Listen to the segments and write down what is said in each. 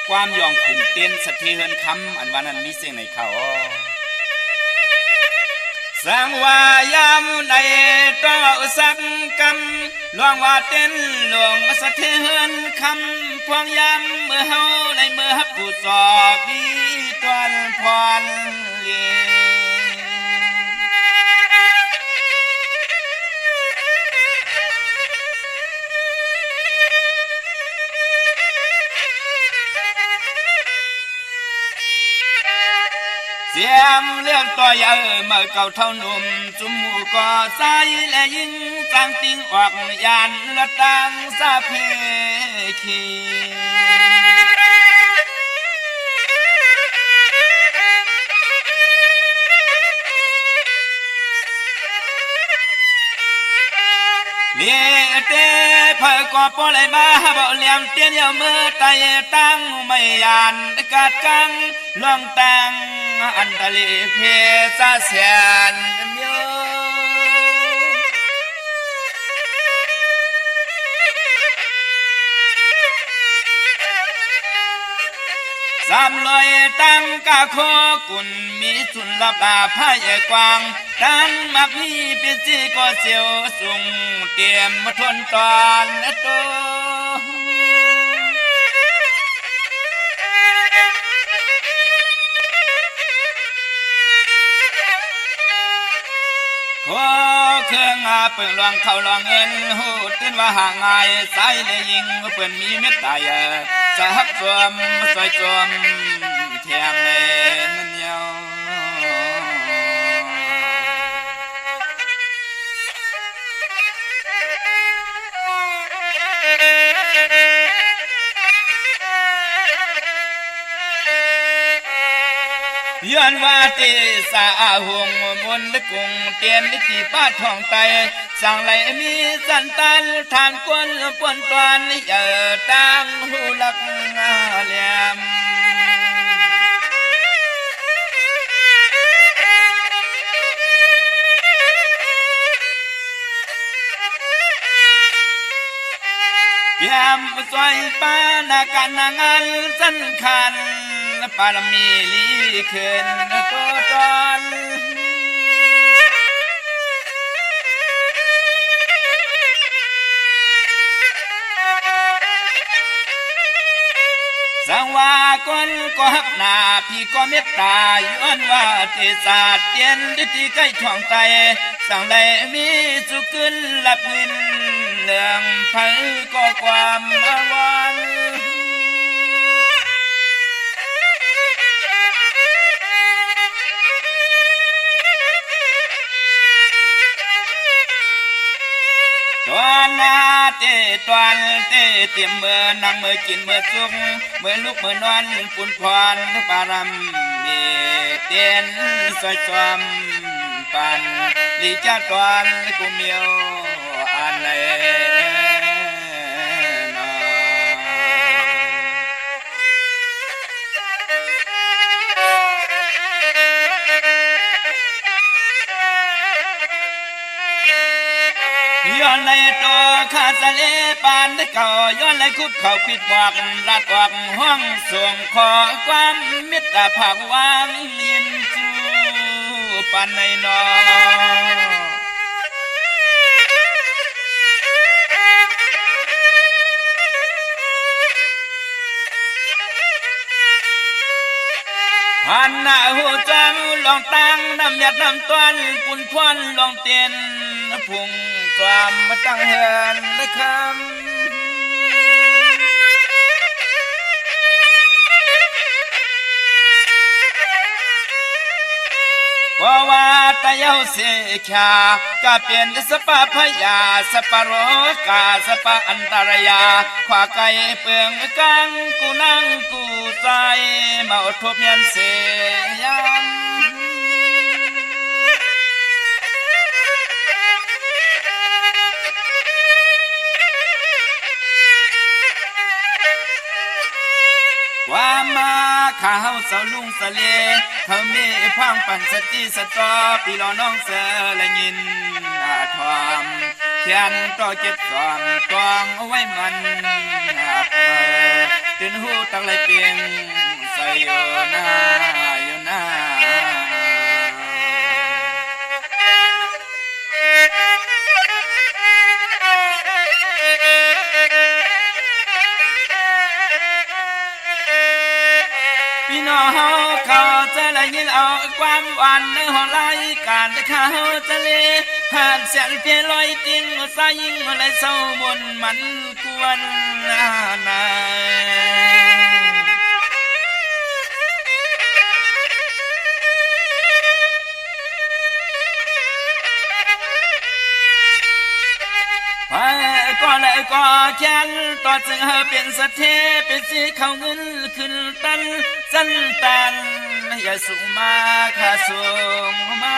ความยองขุนเต้นสะเทือนคำอันว่านั้นมีเสียงในเขาสังวายามในต้องเอาสักกำลวงว่าเต้นหลวงสะเทือนคำพวงยามเมื่อเฮาในเมื่อฮับผู้สอบดีตวนพรเลียเสียมเลื่อนต่อยเมื่อเก่าเท่าหนุ่มจุมหมู่ก่อสายและยิงจางติงออกยานละตังสาเพคีเลี้ยเตเพื่อก่อปล่อยมาบ่เลี้ยงเตี้ยเมื่อไตตั้งไม่ยานกาดกังลองตังอันทะเลเพซาเสียนเมียวสามลอยตั้งกะโคกุนมีสุนลับลาพายกวางตั้งมักมีเป็นจีก็เสียวสุงเตรียมมาทนตอนโตขอเครื่องอาเปิงลองเข้าลองเงินหูตื่นว่าห่างไงสายเลยยิงเปิ่นมีเม็ดตายจะฮับจวมสวยจวมเทียมเลยนั่นเดียวย้อนว่าที่สาหงมนต์กุงเตียนลิขิป้าทองไตสั่งไหลมีสันตันทางกวนปวนตวนเยอตั้งหูลักเหลี่ยมยามสวยป้านาการนางานสันคันปารมีลีขึ้นตัวตอนสังว่าคนก็หักหน้าพี่ก็เมตตาย้อนว่าเทศาสตร์เตียนดิที่ใกล้ท้องไตสั่งไหลมีสุขึ้นหลับเงินเรื่องไผก็ความอาวรตอนนาเตตอนเตเตรียมเมื่อนั่งเมื่อกินเมื่อจุกเมื่อลุกเมื่อนอนปุ่นพรปารำมีเตียนสวยจอมปันลีจ้าตอนกูเมียวอันไหนย้อนเลยตัวข้าสะเลปานได้เก่าย้อนเลยคุบเขาปิดหวักลาดออกห้องส่งขอความมิตรภาพวางยินจูปานในนอหันหน้าหูจังลองตั้งน้ำหยัดน้ำต้นปุ่นพวนลองเตียนพุ่งความมาตั้งเฮือนได้คำว่าว่าตะเยาเสียขากะเปลี่ยนสปะพยาสปะโรกาสปะอันตรยาขวาไก่เปืองกังกูนั่งกูใจมาอดทบยันเสียมความมาข้าวเสาลุงสะเลเขามีพังปั่นสติสตอปีรอน้องเสือและยินอาทอม เขียนต่อเจ็ดสอนตวงเอาไว้มันตื่นหูตั้งไรเปียงใส่อยู่หน้าอยู่หน้าพี่น้องเขาจะได้ยินเอาความหวานในห้องรายการที่เขาจะเลี้ยผ่านเสียงเพลงลอยติ้งสายยิงอะไรเศร้าบนมันกวนนาก็เลยก็แค้นต่อจึงเป็นสะเทเป็นสีเขาเงินขึ้นตันสั้นตันอย่าสูงมาข้าสูงมา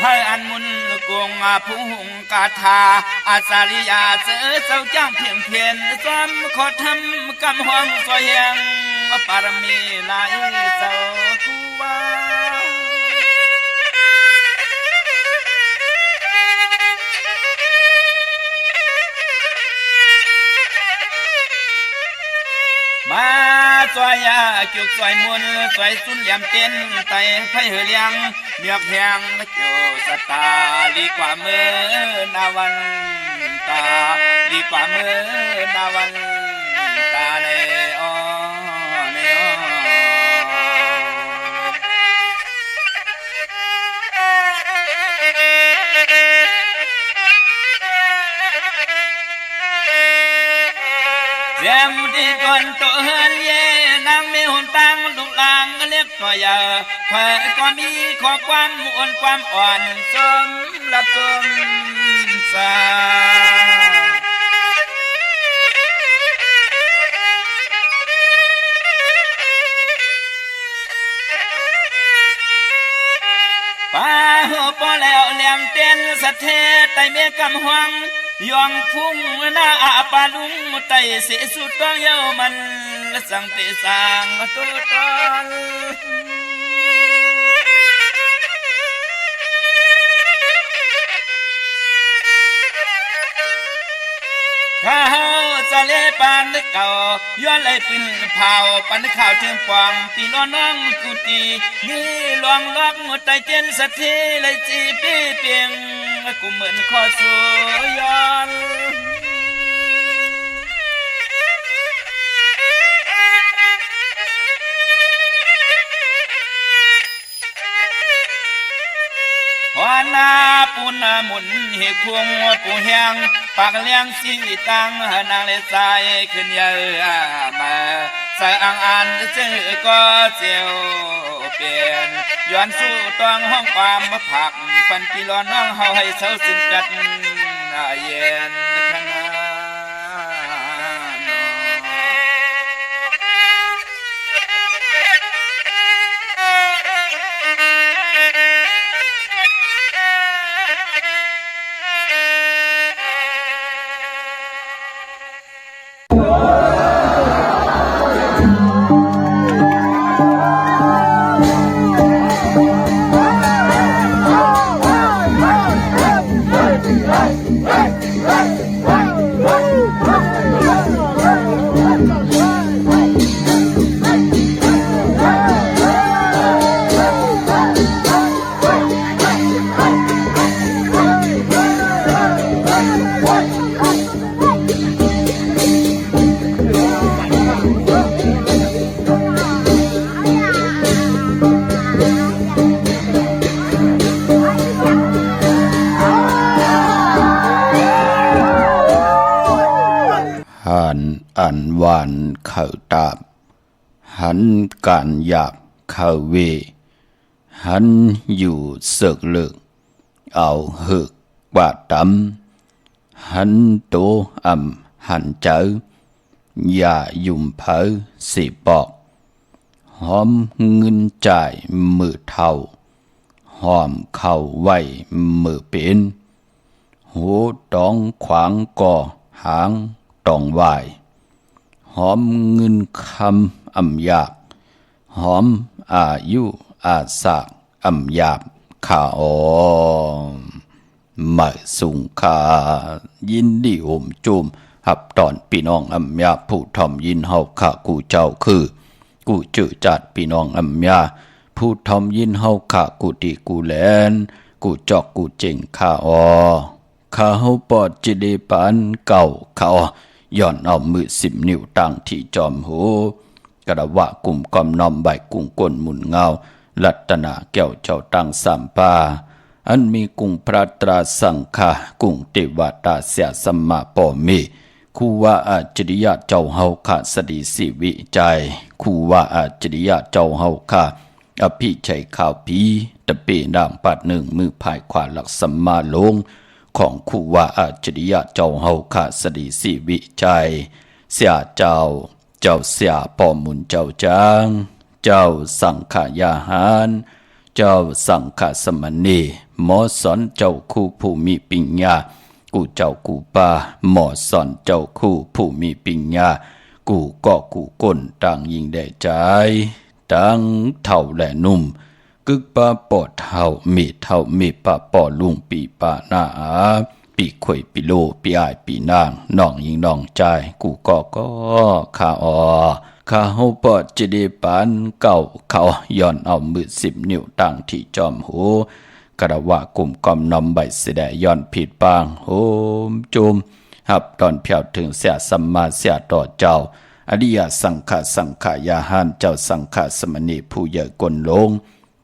ให้อันมุนกวงผู้หุงกาธาอาสาริยาเจอเจ้าจ้างเพียงเพียนซ้ำขอทำกำห้องซอยแหงปารมีหลายเจ้าคู่ว่ามาซอยยาจุกซอยมุนซอยสุนเหลี่ยมเต้นไตไฟเหือเลี้ยงเมียกแหงโจสตาลีกว่าเมื่อนาวันตาลีกว่าเมื่อนาวันตาในอ้อในอ้อเสียมที่ก่อนตัวเฮือนเย่นางมีหุ่นตังลูกลางเล็กก็อย่าเพื่อก็มีข้อความอ่อนความอ่อนสมละสมสาป้าหัวปอแล้วเลี้ยงเต้นสะเทไตเมกำหวังยองพุ่งหน้าอาปาลุงไตเสียสุดต้องเย้ามันสังเตสังตุตอนข้าจะเล่ปานเก่าย้อนไหลปิ่นเผาปันข่าวเทียมฟองตีล้อน้องกุตีนี่ลวงล็อกไตเจนสะเทเลยจีปีเปียงกูเหมือนข้อสวยย้อนหัวหน้าปูนาหมุนเหกพวงปูแหงปากเลี้ยงสีตังนางเลยใจขึ้นเยอะมาใส่อ่างอันเจอก็เจียวเปลี่ยนย้อนสู้ต้องห้องความมาผักปันปีร้อนน้องเฮาให้เศร้าสิ้นกัดเย็นขนาดอันหวานเข้าตาบหันการหยาบเข้าเวหันอยู่เสกเลิกเอาหึกบาดตำหันโตหันเจออย่ายุ่มเผอสิปอกหอมเงินจ่ายมือเท่าหอมเข้าไว้มือเป็นหูตองขวางก่อหางตองไหวหอมเงินคำยาก หอมอายุอาสากอำหยาบขาอมไม่สุงคายินดีโอมจุมหับตอนพี่น้องอำยาผู้ทอมยินเฮาข้ากูเจ้าคือกูจื้อจัดพี่น้องอำยาผู้ทอมยินเฮาข้ากูดีกูแลนกูจอกกูเจ๋งข้าอข้าเฮาปอดจิเดปานเก่าข้าย้อนเอามือ10 นิ้วตั้งที่จอมหูกระวะกลุ่มกอมนอมใบกุ้งก้นหมุนเงาลัตนาแก้วเจ้าตั้งสามปาอันมีกุ้งพระตราสังฆากุ้งเทวตาเสียสัมมาปอมีคูว่าอาจริยะเจ้าเฮาข้าสดีสิวิจัยคูว่าอาจริยะเจ้าเฮาข้าอภิชัยข่าวผีตะเปนางปัดหนึ่งมือภายขวาหลักสัมมาลงของคูว่าอาจริยะเจ้าเฮาข้าสดีสิวิจัยเสียเจ้าเสียปอมุนเจ้าจางเจ้าสังขยาหารเจ้าสังฆสมณีหมอสอนเจ้าคู่ผู้มีปัญญากูเจ้ากูป่าหมอสอนเจ้าคู่ผู้มีปัญญากูก็กูก้นต่างยิงได้ใจตั้งเท่าและนุ่มกึกป้าปอดเท่ามีเท่ามีป้าปอลุงปีป้าหน้าปีข่อยปีโลปีอายปีนางน้องยิงน้องใจกูก็ข้าข้าเฮาปอดจิเดปานเก่าเขาย้อนเอามือ10 นิ้วตั้งที่จอมหูกระวะกลุ่มกอมนอมใบเสดย้อนผิดปางโหมจุมหับตอนเพียวถึงเสียสัมมาเสียต่อเจ้าอริยสังขายาหานเจ้าสังฆสมณีผู้เยอะกลลง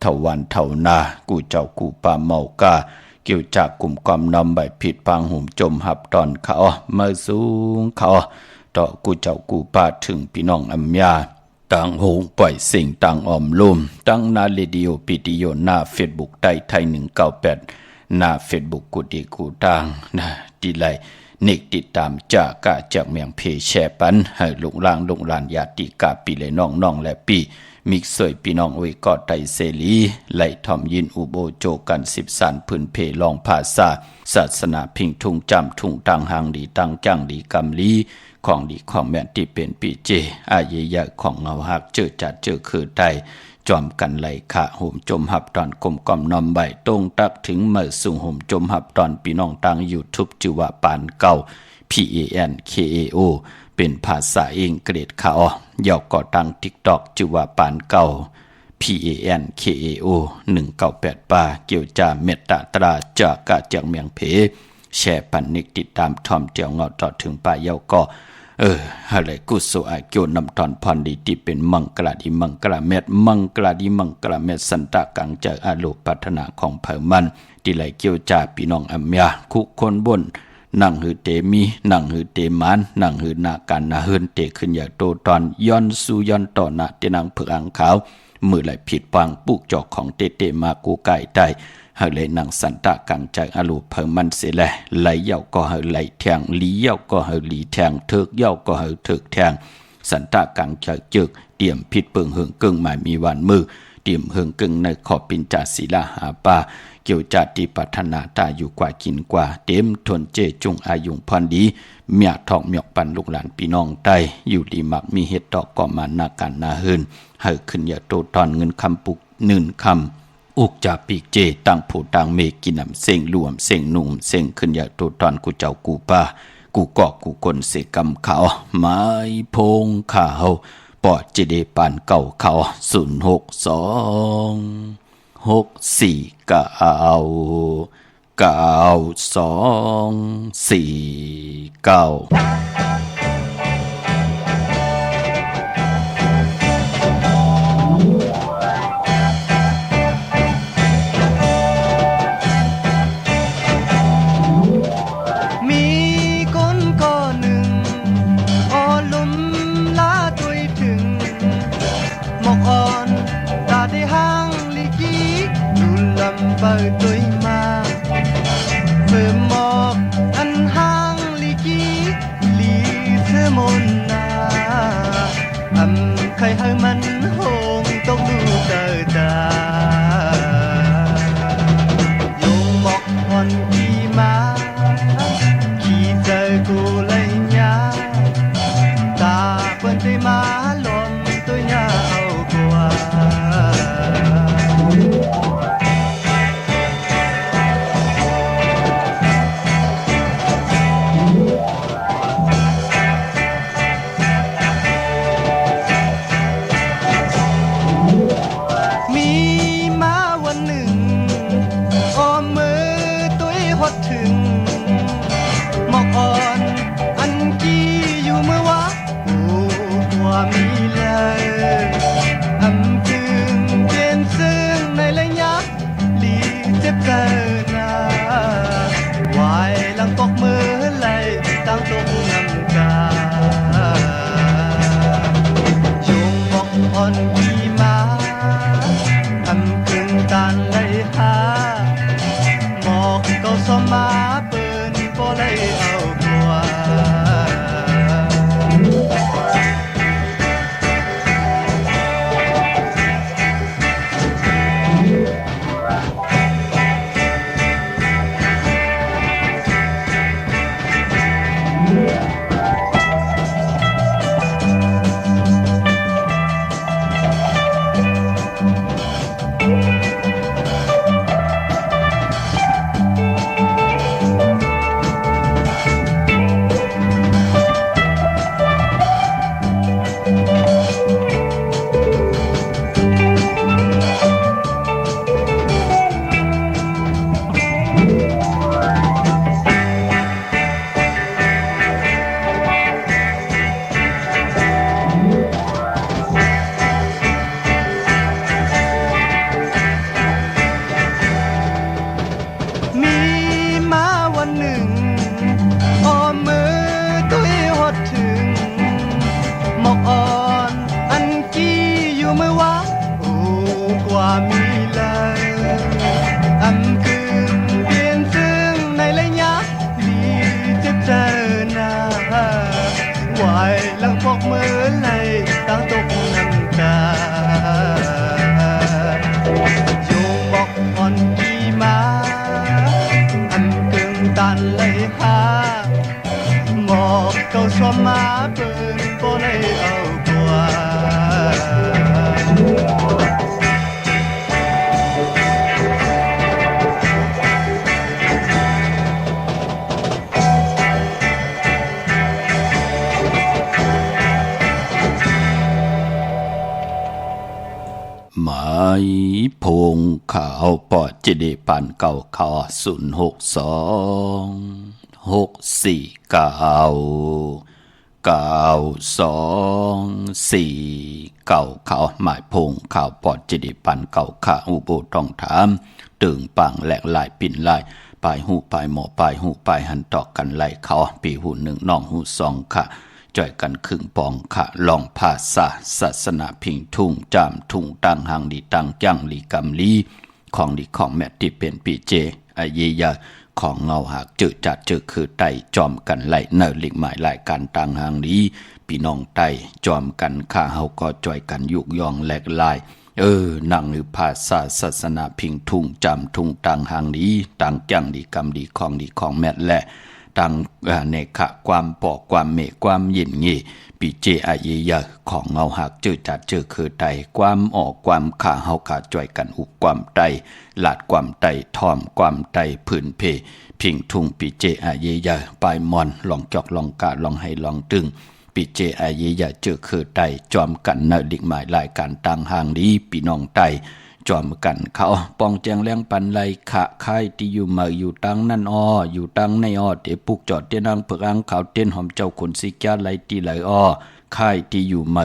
เท่าวันเท่านากูเจ้ากูป่าเมากาเกี่ยวจากกลุ่มกอมนอมใบผิดปางหุ่มจมหับตอนเขามาสูงเขาต่อกูเจ้ากูป่าถึงพี่น้องอัมยาตั้งหงปล่อยสิ่งตั้งออมลุ่มตั้งนาเรดิโอปิดิโอหน้าเฟซบุ๊กไทย198หน้าเฟซบุ๊กกูดีกูตังนะดีไลนิกติดตามจากะจากเมียงเพแชปันให้ลุงล่างลุงลานญาติกาปีเลยน้องและปีมิกสวยพี่น้องอวยกอดไตเสรีไหลทอมยินอุโบโจกัน10สานพื้นเพลองภาษาศาสนาพิงทุงจำทุงตังหางดีตังจังดีกำลีของดีของแม่นที่เป็นปีเจอาเยยะของเงาหักเจอจัดเจอคือไตจอมกันไหลขาหุ่มจมหับตอนกลมกอมนอมใบตรงตักถึงเมื่อสุ่งหุ่มจมหับตอนพี่น้องตังยูทูบจือว่าปานเก่า PANKAO เป็นภาษาอังกฤษค่ะย่อก่อตัง TikTok จือว่าปานเก่า PANKAO 198ป่าเกี่ยวจาเมตตาตราจากกะจากเมียงเพแชร์ปันนิกติดตามทอมเจียวเงาต่อถึงป่าเยาก็อะไรกุศลอาเกี่ยวนำตอนพรดีที่เป็นมังกรดีมังกรเม็ดมังกรดีมังกรเม็ดสันตะกังจากอาโลปัฒนาของเผ่ามันที่ไหลเกี่ยวจาพี่น้องอัมยาคุคนบนนั่งหือเตมีนั่งหือเตมานนั่งหือนาการนาหืนเตขึ้นอย่างโตตอนย้อนสู่ย้อนต่อหน้าเตนังเผือกอังขาวมือไหลผิดปังปุกจอกของเตมากูไก่ใต้หเลยนังสันตะกังจากอลูเพิ่มมันเสียแหละไหลเย่าก็หไหลแทงลีเย่าก็หลีแทงเถิกเย่าก็หเถิกแทงสันตะกังจากจึกเตรียมผิดเปิงเหิงกึ่งหมายมีวันมือเตรียมเหิงกึ่งในขอบปินจาศิลาหาปาเกี่ยวจาติปัฒนาตาอยู่กว่ากินกว่าเต็มทนเจจุงอายุพรดีเมียทองเมียกปันลูกหลานพี่น้องใต้อยู่ดีมักมีเฮ็ดดอกก่อมานาการนาเฮินให้ขึ้นอย่าโตตอนเงินคำปุก1 คำอุกจากปีกเจตั้งผู้ต่างเมกินำเส้งรวมเส้งนุ่มเส้งขึ้นอย่าโตตอนกูเจ้ากูป้ากูกอกกูคนเสกำเขาไม้พงข้าวปอดเจเดปานเก่าเขา06294 เปิดด้วยมาเพิ่มหมอกอันห่างลีกีลีเธอมนนาใครให้มันโหงต้องดูเตอตาโยงหมอกผ่อนขี่มาขี่เจอกูเลยยาตาเปิ้นได้มาหล่นตัวยาเอากว่า มีมาวันหนึ่งอ้อมมือตุ้ยหดถึงหมอกอ่อนอันกี้อยู่เมื่อวานโอ้กว่ามีเลยอำกึ่งเปลี่ยนซึ่งในระยะดีเจ็บเจอหน้าไหวหลังบอกมือไหลตั้งตกน้ำตาโยงบอกอ่อนกี่มาอันกึ่งตันเลยหาหมอกเก่าสวมมาเปินโบได้เอากว่า หมายพงข่าวปอดเจดีปันเก่าข่าว062-649-9224เก่าข่าวหมายพงข่าวปอดเจดีปันเก่าข่าอุโบต้องถามตึงปังแหลกลายปิ่นลายปลายหูปลายหมอปลายหูปลายหันตอกกันไหลเขาปีหูหนึ่งน้องหูสองค่ะจ่อยกันครึ่งปองค่ะลองภาษาศาสนาพิงทุ่งจามทุ่งตังหางดีตังจังลีกำลีของดีของแม่ที่เป็นปีเจอเยียของเงาหากเจอจัดเจอคือไตจอมกันไหลเนอลิกหมายหลายการตังหางดีพี่น้องไตจอมกันข้าเฮาก็จ่อยกันยุกยองแหลกลายนั่งหรือภาษาศาสนาพิงทุ่งจำทุ่งตังหางดีตังจังดีกำดีของแม่และตังเนขะความปอกความเมฆความยินงีปีเจอาเยยะของเงาหักเจอจัดเจอคือไตความออกความขาเฮาขาจ่อยกันอุกความไตหลาดความไตทอมความไตผื่นเพพิงทุ่งปีเจอาเยยะปลายมอนลองจอกลองกาลองให้ลองตึงปีเจอาเยยะเจอคือไตจอมกันเนดิกหมายรายการต่างห่างดีปีน้องไตจอมกันเขาปองแจงแรงปันไลขะค่ายที่อยู่มาอยู่ตังนั่นอยู่ตังในเตปุกจอดเตนังเปอังเขาเต้นหอมเจ้าขนสิกาไลตีไหลค่ายที่อยู่มา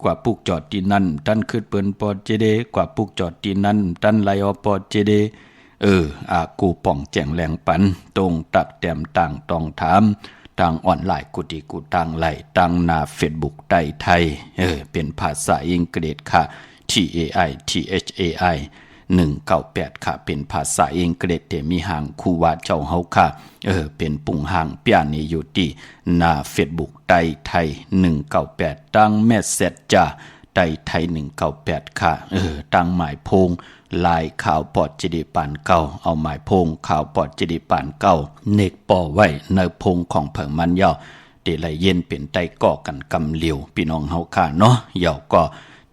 กว่าปุกจอดที่นั่นตันขึ้นเปิ้นปอดเจเดกว่าปุกจอดที่นั่นตันไหลปอดเจเดกูป่องแจงแรงปันตรงตักแต้มต่างตองถามต่างออนไลน์กุฏิกูต่างไหลต่างหน้าเฟซบุ๊กไต้ไทยเป็นภาษาอังกฤษค่ะTHAI 198ค่ะเป็นภาษาอังกฤษแต่มีหางคูว่าเจ้าเฮาค่ะเป็นปุ่งหางเปียนีอยู่ที่หน้า Facebook ไต้ไทย198ตั้งเมสเสจจ้าไต้ไทย198ค่ะตั้งหมายพงลายข่าวปอดจิดิปานเก่าเอาหมายพงข่าวปอดจิดิปานเก่าเนกป่อไว้ในพงของเผิงมันยาวเดลัยเย็นเป็นไต้ก่อกันกำเหลียวพี่น้องเฮาค่ะเนาะยาวก็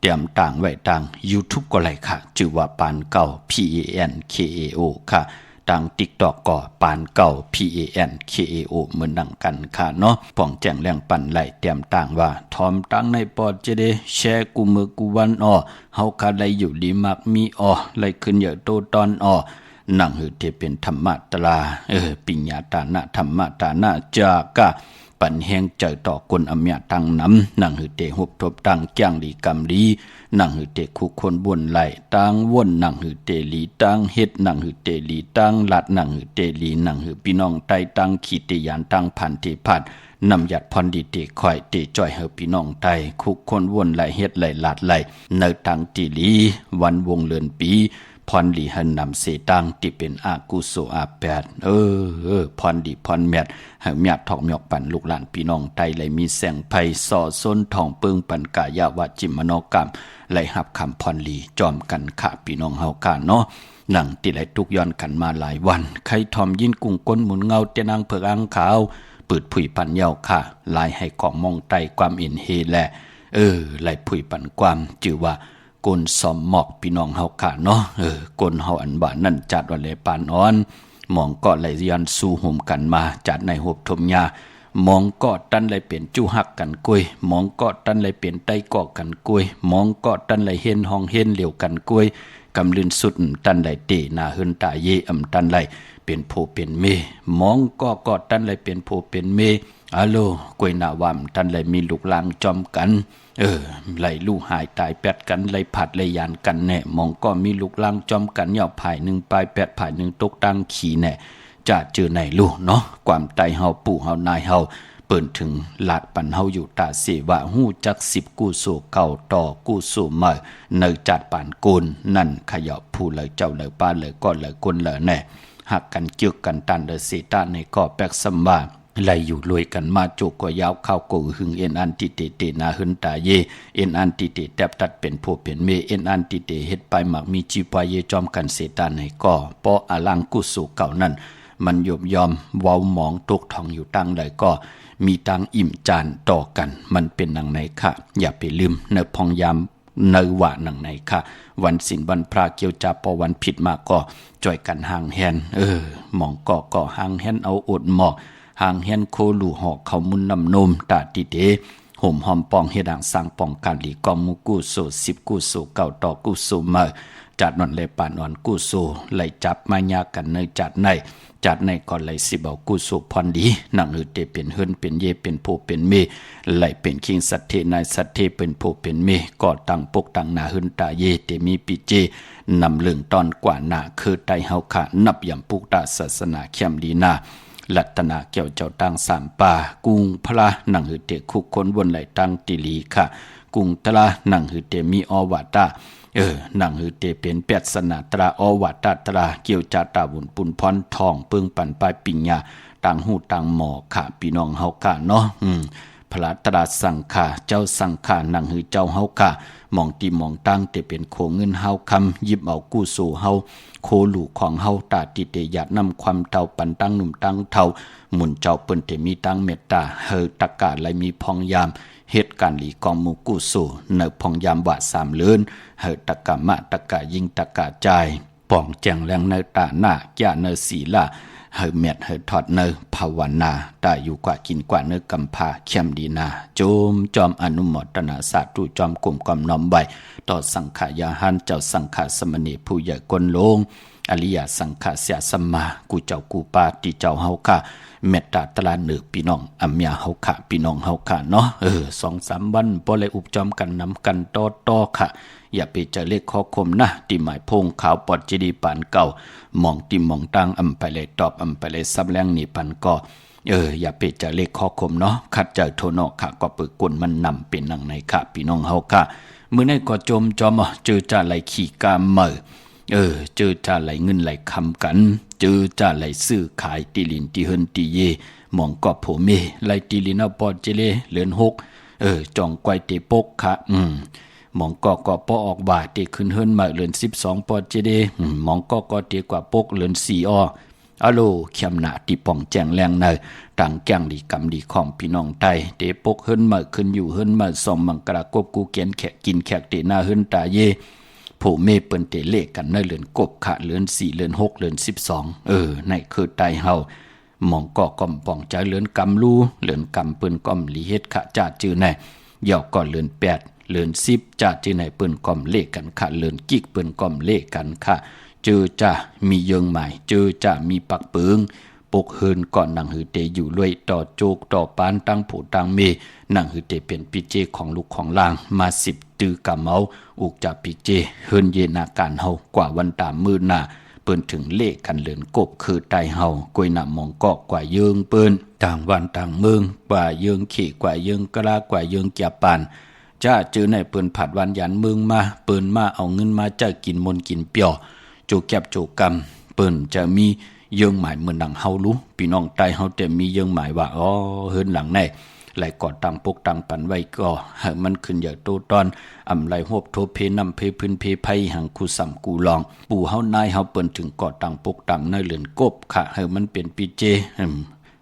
เตรียมต่างไว้ต่าง YouTube ก็เลยค่ะชื่อว่าปานเก่า PANKAO ค่ะต่าง TikTok ก็ปานเก่า PANKAO เหมือนดังกันค่ะเนาะป้องแจ้งแรงปันไหลเตรียมต่างว่าทอมตั้งในปอดจะได้แชร์กูมือกูวันเฮาค่ะได้อยู่ดีมักมีไหลขึ้นเยอะโตตอนนั่งหือเทเป็นธรรมะตราปิญญาตานะธรรมะตานะจากะปันแหงใจต่อคนอำยาตังน้ำนั่งหือเตหุบทบตังแก้งดีกำดีนั่งหือเตคุคนบนไหลตังว่นนั่งหือเตลีตังเฮ็ดนั่งหือเตลีตังลัดนั่งหือเตลีนั่งหือพี่น้องไตตังขีติยานตังพันธิพัดนำหยัดพรดีเตคอยเตจ่อยเฮอพี่น้องไตคุคนวนไหลเฮ็ดไหลลัดไหลเนตังติลีวันวงเลือนปีพรดีหันนำเสตังที่เป็นอากุโสอาแปดพรดีพรแมดให้เมียทอกหยอกปั่นลูกหลานพี่น้องไตเลยมีแสงไพส่อส้นทองเปิงปันกายาวาจิมโนกรรมไหลหับคำพรลีจอมกันขะพี่น้องเฮากาเนาะหนังติไหลทุกย้อนกันมาหลายวันใครทอมยินกุ้งก้นหมุนเงาเตนางเผือกอังขาวปืดผุยปันเยาค่ะลายให้ของมองไตความอินเฮแลไหลผุยปันความจือว่ากลสอมหมอกพี่น้องเฮาค่ะเนาะกลเฮาอันบ่านั่นจัดวันเลยปานอ่อนมองก็ไหลยันสู้ห่มกันมาจัดในหบทมยามองก็ตันเลยเป็นจู้หักกันกุยมองก็ตันเลยเป็นไตก่อกันกุยมองก็ตันเลยเห็นห้องเห็นเหลียวกันกุย กำลืนสุดตันไหลเตนาเฮินตาเยตันไหลเป็นโพเป็นเมมองก็ตันไหลเป็นโพเป็นเมอะโลกวยนาวามตันไหลมีลูกลางจอมกันไหลลูกหายตายแปดกันไหลผัดไหลยานกันแน่มองก็มีลูกลางจอมกันเหย่าภายหนึ่งปลายแปดภายหนึ่งตกตั้งขี่แน่จะเจอไหนลูกเนาะความไตเฮาปู่เฮานายเฮาเปิ้นถึงลาดปันเฮาอยู่ตาเสวะฮู้จัก10กู้สู่เก่าต่อกู้สู่ใหม่เนยจัดปานกูลนั่นขยับผู้เลยเจ้าเลยป้าเลยก็เลยคนเลยแน่หักกันเจือกกันตันเดเสตาในก็แปกสัมบาไหลอยู่รวยกันมาโจกก็ยาวเข้ากูหึงเอ็นอันติเตเตนาหึนตาเยเอ็นอันติเตแตบตัดเป็นผู้เป็นเมเอ็นอันติเตเฮ็ดไปหมักมีจีปายเยจอมกันเสตาในก็ปออลังกู้สู่เก่านั่นมันยอมเว้าหมองตกทองอยู่ตั้งเลยก็มีตังอิ่มจานต่อกันมันเป็นหนังไหนค่ะอย่าไปลืมเนพองยามเนว่าหนังไหนค่ะวันศีลวันพระเกี่ยวจาปอวันผิดมาก็จ่อยกันห่างแฮนหมองก็ห่างแฮนเอาอดหมอกห่างแฮนโคลูหอกเขามุนนำนมตาติเตห่มหอมปองเฮดังสร้างปองการหลีกอมูกู้โซ10กู้โซเก่าต่อกู้โซมาจัดนอนเลยปานอนกู้โซไหลจับมายากันเนยจัดในก่อนไหลสิเบากู้โซพรดีหนังเตเป็นเฮินเป็นเยเป็นโพเป็นเมไหลเป็นคิงสัตเทนายสัตเทเป็นโพเป็นเมก่อตั้งปกตั้งนาเฮินตาเยเตมีปิเจนำเรื่องตอนกว่าหน้าคือไตเฮาขานับยำปุกตาศาสนาเข้มดีนาลัตนาเกี่ยวเจ้าตั้งสามป่ากุงพระหนังหือเตคุกคนวนไหลตั้งติลีค่ะกุงตระหนังหือเตมีอวาตาหนังหือเตเป็นแปดสนาตราอวาตาตราเกี่ยวจาตาบุญปุนพรทองเปิงปันปลายปิญญาต่างหูต่างหมอค่ะพี่น้องเฮาค่ะเนาะพระตราสังฆาเจ้าสังฆาหนังหือเจ้าเฮาค่ะมองตีมองตั้งเตเป็นโคเงินเฮาคำยิบเอากู้สู่เฮาโคลูกของเฮาตาติเตยาดนำความเท่าปันตั้งหนุ่มตั้งเท่าหมุนเจ้าเปิ้นเตมีตั้งเมตตาเฮอตะกาไหลมีพองยามเหตุการณ์หลีกองมูกู้สู่เนพองยามว่า3เลือนเฮอตะกะมะตะกะยิงตะกะใจป่องแจงแรงเนตาหน้าแก่เนศีลาเฮอเม็ดเฮอทอดเนภาวนาตาอยู่กว่ากินกว่าเนกำพาเข้มดีนาโจมจอมอนุโมทนาสาธุจอมกลุ่มกอมน้อมใบต่อสังขายาหันเจ้าสังฆสมณีผู้ใหญ่กนลงอริยสังฆเสียสัมมากูเจ้ากูปาติเจ้าเฮาค่ะเมตตาตราเนือพี่น้องอัมยาเฮาค่ะพี่น้องเฮาค่ะเนาะ2-3 วันบ่เลยอุบจอมกันนำกันต่อค่ะอย่าไปเจอเลขข้อคมนะติหมายพงขาวปอดจีดีปานเก่ามองติมองตั้งอำไปเลยตอบอำไปเลยซับแรงนี่ปันก็อย่าไปเจอเลขข้อคมเนาะคัดเจอโทนอค่ะก็ปึกกลมันนำเป็นหนังในค่ะพี่น้องเฮาค่ะมื้อนี้ก็จอมเจอจ่าไหลขี่กามเมอเจอจ่าไหลเงินไหลคำกันเจอจ่าไหลซื้อขายติลินติเฮินติเยมองก็โผเมไหลติลินเอาปอดเจเลเหลือน6จองไกวเตปกค่ะมองก็ปอออกบาทเตขึ้นเฮินมาเหลือน12ปอดเจเดมองก็เตกว่าปกเหลือน4อะโลเข้มหนาติป่องแจงแรงเนอต่างแก้งดีกำดีของพี่น้องไทยเตปกเฮินมาขึ้นอยู่เฮินมาส่อมมังกรากบกูเกียนแขกกินแขกเตหน้าเฮินตาเยผู้เมเปิ้นเตเลขกันในเหลือนกบค่ะเหลือน4เหลือน6เหลือน12ในคือไตเฮามองก็กอมป่องใจเหลือนกำลูเหลือนกำเปิ้นก้อมลีเฮ็ดค่ะจาจื้อแน่ยาวก็เหลือน8เหลือน10จาจื้อในเปิ้นก้อมเลขกันค่ะเหลือนกิกเปิ้นก้อมเลขกันค่ะเจอจ้ามีเยิงใหม่เจอจ้ามีปักเปิงปกเฮินก่อนหนังหือเตอยู่รวยต่อโจกต่อปานตั้งผู้ตั้งเมหนังหือเตเป็นปิเจของลูกของล่างมา10ตือกะเมาอุกจากปิเจเฮินเยนาการเฮากว่าวันตามมือหน้าเปิ้นถึงเลขกันเหลือนกบคือไตเฮากวยหน้ามองกอกกว่าเยิงเปิ้นต่างวันต่างเมืองกว่าเยิงขี่กว่าเยิงกะลากว่าเยิงแก่ปานจ้าจื้อในเปิ้นผัดวันยันเมืองมาเปิ้นมาเอาเงินมาจ้ากินมนกินเปียวโจแก็บโจกำเปิ้นจะมีเยิงหมายเหมือนดังเฮารู้พี่น้องใต้เฮาแต่มีเยิงหมายว่าเฮินหลังในไหลก่อตังปกตังปันไว้ก็ให้มันขึ้นอย่าโตตอนอำไหลโฮบโทเพนำเพพื้นเพไผหังคูสัมกูลองปู่เฮานายเฮาเปิ้นถึงก่อตังปกตังในเหลือนกบค่ะให้มันเป็นปีเจ